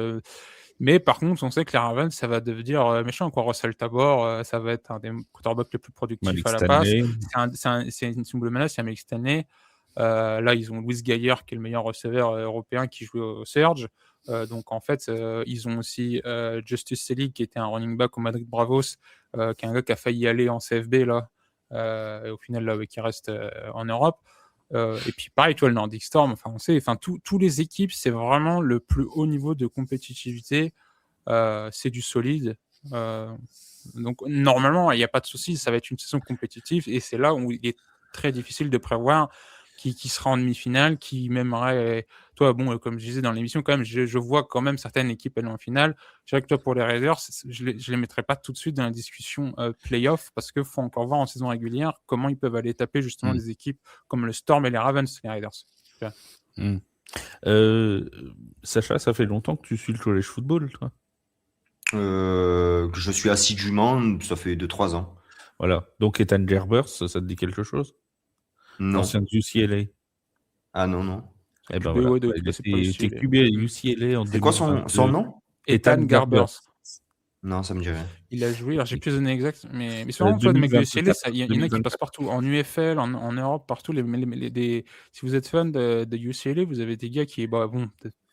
Mais par contre, on sait que les Ravens, ça va devenir méchant, quoi. Russell Tabor, ça va être un des quarterbacks les plus productifs Malik à la passe. Stanley. C'est une double menace, il y a Malik Stanley. Là, ils ont Louis Gaillard, qui est le meilleur receveur européen qui joue au Surge. Donc, en fait, ils ont aussi Justice Selig, qui était un running back au Madrid Bravos, qui est un gars qui a failli aller en CFB, là. Et au final, là, qui reste en Europe. Et puis pareil, toi, le Nordic Storm, enfin on sait, enfin tous les équipes, c'est vraiment le plus haut niveau de compétitivité, c'est du solide. Donc normalement, il n'y a pas de souci, ça va être une saison compétitive et c'est là où il est très difficile de prévoir qui sera en demi-finale, qui m'aimerait. Toi, bon, comme je disais dans l'émission, quand même, je vois quand même certaines équipes aller en finale. Je dirais que toi, pour les Raiders, je les mettrais pas tout de suite dans la discussion playoff parce qu'il faut encore voir en saison régulière comment ils peuvent aller taper justement des équipes comme le Storm et les Ravens, les Raiders. Sacha, ça fait longtemps que tu suis le college football, toi? Que je suis assidûment, ça fait 2-3 ans. Voilà. Donc Ethan Gerbers, ça te dit quelque chose? Non. Ancien de UCLA. Ah non. Eh ben QB, voilà. ouais, Il était QB à UCLA en 2022. C'est quoi son nom? Ethan Gerbers. Non, ça me dit rien. Il a joué, alors j'ai plus de données exactes, mais c'est vraiment toi, le mec de UCLA, il y en a qui passent partout, en UFL, en Europe, partout. Si vous êtes fan de UCLA, vous avez des gars qui,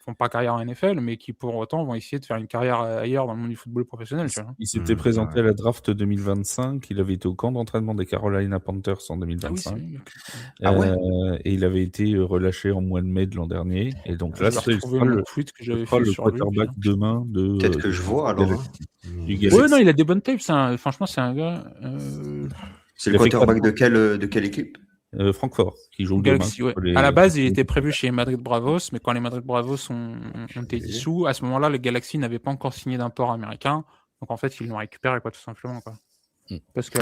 font pas carrière en NFL, mais qui pour autant vont essayer de faire une carrière ailleurs dans le monde du football professionnel. Tu vois. Il s'était présenté à la draft 2025, il avait été au camp d'entraînement des Carolina Panthers en 2025. Et il avait été relâché en mois de mai de l'an dernier. Et donc là, c'est le quarterback demain de. Peut-être que je vois alors. Oui, non, il a des bonnes tapes. Franchement, c'est un gars. C'est le quarterback de quelle équipe? Francfort, qui joue Galaxy, ouais. À la base, il était prévu chez Madrid Bravos, mais quand les Madrid Bravos ont été dissous, à ce moment-là, le Galaxy n'avait pas encore signé d'import américain. Donc en fait, ils l'ont récupéré, quoi, tout simplement. Quoi. Parce que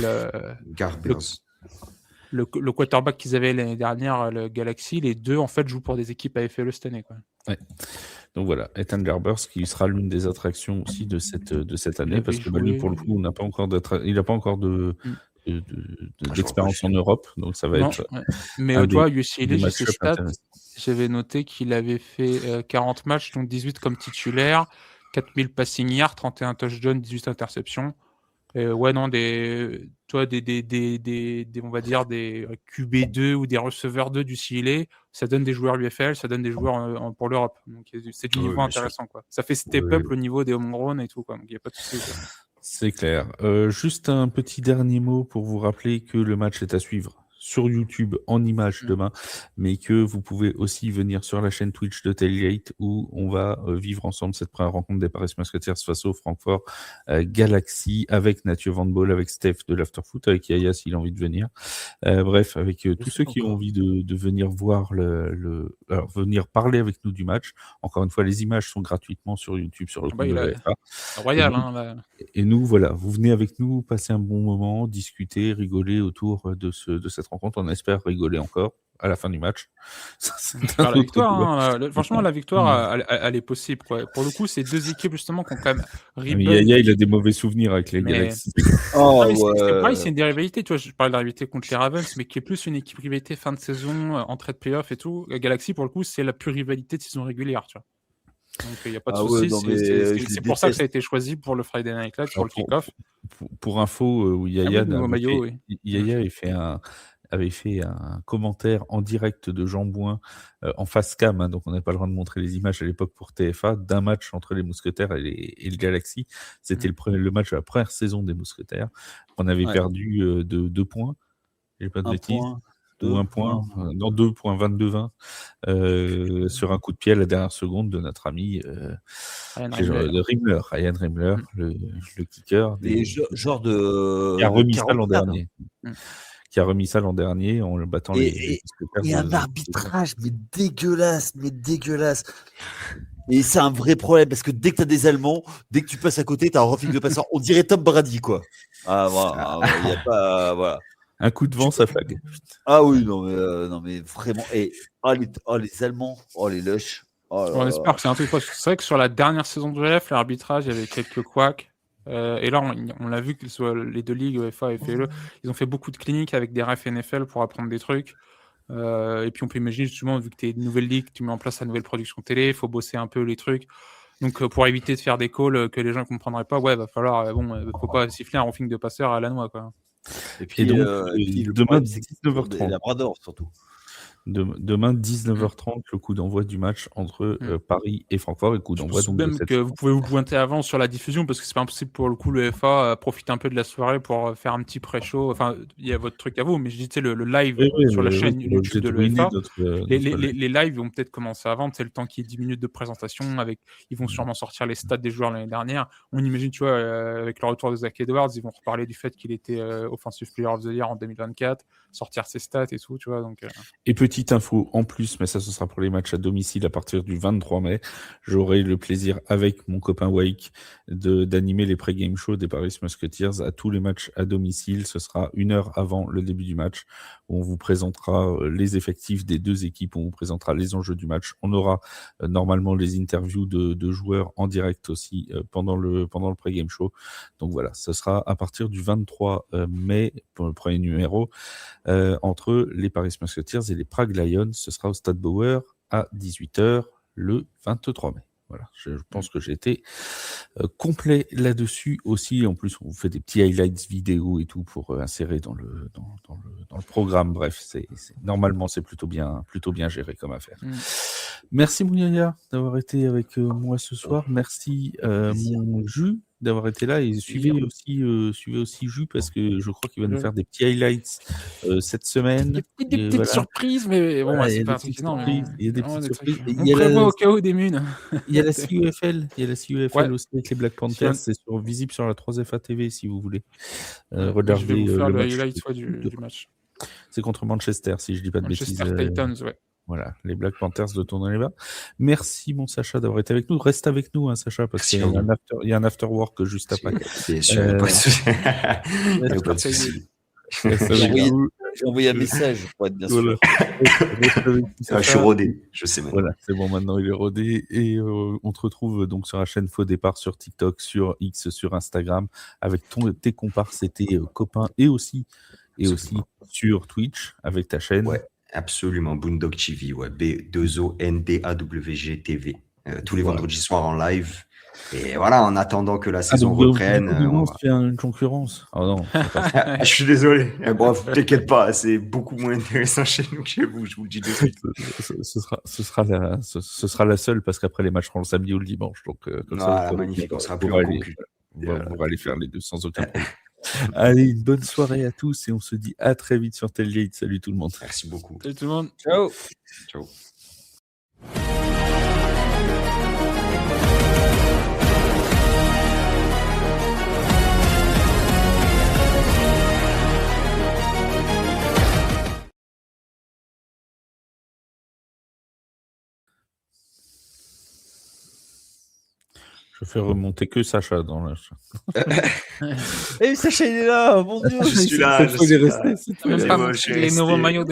le quarterback qu'ils avaient l'année dernière, le Galaxy, les deux, en fait, jouent pour des équipes AFL cette année. Quoi. Ouais. Donc voilà, Ethan Gerbers qui sera l'une des attractions aussi de cette année, parce que lui, pour le coup, il n'a pas encore d'expérience en Europe, donc ça va être. Ouais. Mais toi, UCLA, j'ai ses stats. J'avais noté qu'il avait fait 40 matchs, dont 18 comme titulaire, 4000 passing yards, 31 touchdowns, 18 interceptions. On va dire des QB2 ou des receveurs 2 du CLA, ça donne des joueurs UFL, ça donne des joueurs pour l'Europe. Donc c'est du niveau intéressant, quoi. Ça fait step up le niveau des homegrown et tout, quoi. Donc il n'y a pas de souci. C'est clair. Juste un petit dernier mot pour vous rappeler que le match est à suivre sur YouTube en images demain, mais que vous pouvez aussi venir sur la chaîne Twitch de Tailgate où on va vivre ensemble cette première rencontre des Paris Musketeers face au Francfort Galaxy avec Mathieu Van Boll, avec Steph de l'Afterfoot, avec Yaya s'il a envie de venir. Bref, avec tous ceux qui ont envie de venir voir alors, venir parler avec nous du match. Encore une fois, les images sont gratuitement sur YouTube, sur le compte de l'AFA. Royal, et nous, voilà, vous venez avec nous, passer un bon moment, discuter, rigoler autour de cette rencontre. On espère rigoler encore à la fin du match. La victoire, franchement, la victoire, elle est possible. Quoi. Pour le coup, c'est deux équipes justement qui ont quand même. Yaya, il a des mauvais souvenirs avec les Galaxy. C'est pareil, c'est une rivalité. Tu vois, je parle de la rivalité contre les Ravens, mais qui est plus une équipe rivalité fin de saison, entrée de playoff et tout. La Galaxy, pour le coup, c'est la plus rivalité de saison régulière. Tu vois. Donc il n'y a pas de souci. C'est pour ça que ça a été choisi pour le Friday Night Live, pour le kick-off. Pour info, Yaya avait fait un commentaire en direct de Jean Bouin en face cam, donc on n'avait pas le droit de montrer les images à l'époque pour TFA, d'un match entre les Mousquetaires et le Galaxy. C'était le match de la première saison des Mousquetaires. On avait perdu de 2 points, j'ai pas de bêtises. Ou 1 point, dans 2 points 22-20 sur un coup de pied à la dernière seconde de notre ami Ryan Rimler, le kicker. Qui a remis ça l'an dernier. Qui a remis ça l'an dernier en le battant et un arbitrage mais dégueulasse. Et c'est un vrai problème parce que dès que tu as des Allemands, dès que tu passes à côté, tu as un refing de passeur. On dirait Tom Brady, quoi. Ah, voilà. Il y a pas. Voilà. Un coup de vent, ça flag. Ah oui, non, mais vraiment. Et, les Allemands, les lush. On espère que c'est un truc. C'est vrai que sur la dernière saison de GF, l'arbitrage, il y avait quelques couacs. Et là, on l'a vu que les deux ligues, UEFA et FLE, ils ont fait beaucoup de cliniques avec des refs NFL pour apprendre des trucs. Et puis on peut imaginer justement, vu que tu es une nouvelle ligue, tu mets en place la nouvelle production télé, il faut bosser un peu les trucs. Donc pour éviter de faire des calls que les gens ne comprendraient pas, va falloir, faut pas siffler un roughing de passeur à la noix, quoi. Et puis, donc, le demain, problème, c'est que 19h30. Labrador, surtout. Demain, 19h30, le coup d'envoi du match entre Paris et Francfort. Et coup d'envoi donc même que vous pouvez vous pointer avant sur la diffusion parce que c'est pas impossible pour le coup. Le FA profite un peu de la soirée pour faire un petit pré-show. Enfin, il y a votre truc à vous, mais je disais le live sur la chaîne YouTube de l'UEFA. Les lives vont peut-être commencer avant. C'est le temps qu'il y ait 10 minutes de présentation. Ils vont sûrement sortir les stats des joueurs l'année dernière. On imagine, tu vois, avec le retour de Zach Edwards, ils vont reparler du fait qu'il était Offensive Player of the Year en 2024, sortir ses stats et tout, tu vois. Donc, Et petite info en plus, mais ça ce sera pour les matchs à domicile à partir du 23 mai, j'aurai le plaisir avec mon copain Wake d'animer les pré-game shows des Paris Musketeers à tous les matchs à domicile. Ce sera 1 heure avant le début du match où on vous présentera les effectifs des deux équipes, on vous présentera les enjeux du match. On aura normalement les interviews de joueurs en direct aussi pendant le pré-game show. Donc voilà, ce sera à partir du 23 mai pour le premier numéro. Entre les Paris Musketeers et les Prague Lions. Ce sera au Stade Bauer à 18h le 23 mai. Voilà, je pense que j'ai été complet là-dessus aussi. En plus, on vous fait des petits highlights vidéo et tout pour insérer dans le programme. Bref, normalement, c'est plutôt bien géré comme affaire. Merci Mouniaya d'avoir été avec moi ce soir. Merci mon Jus d'avoir été là et suivez aussi Jus parce que je crois qu'il va nous faire des petits highlights cette semaine. Des petites surprises, mais bon, c'est pas un truc énorme. Il y a des petites surprises. On prévoit au cas où des munes. Il y a la CUFL, aussi avec les Black Panthers. C'est visible sur la 3FA TV si vous voulez. Regardez je vais vous faire le le match highlight du match. C'est contre Manchester, si je dis pas de bêtises. Manchester Titans, ouais. Voilà, les Black Panthers de Tournoi-les-Bas. Merci, mon Sacha, d'avoir été avec nous. Reste avec nous, hein, Sacha, parce qu'il y a un after-work juste après. Bien sûr, pas de souci. J'ai envoyé un message pour être bien sûr. Je suis rodé, je sais maintenant. Voilà, c'est bon, maintenant il est rodé. Et on te retrouve donc sur la chaîne Faux Départ, sur TikTok, sur X, sur Instagram, avec tes comparses et tes copains, et aussi sur Twitch, avec ta chaîne. Ouais, absolument, Boondock TV, ouais, B2ONDAWG TV. Tous les vendredis soirs en live. Et voilà, en attendant que la saison reprenne. On fait une concurrence. Oh non. Je suis désolé. Bon, t'inquiète pas, c'est beaucoup moins intéressant chez nous que chez vous, je vous le dis de suite. Ce sera la seule, parce qu'après les matchs seront le samedi ou le dimanche. Donc, comme ça, magnifique, on sera plus en concu. On va aller faire les deux sans aucun problème. Allez, une bonne soirée à tous et on se dit à très vite sur Tailgate. Salut tout le monde. Merci beaucoup. Salut tout le monde. Ciao. Ciao. Je fais remonter que Sacha dans le chat. Et Sacha, il est là, mon Dieu. Je suis là. Même pas les nouveaux maillots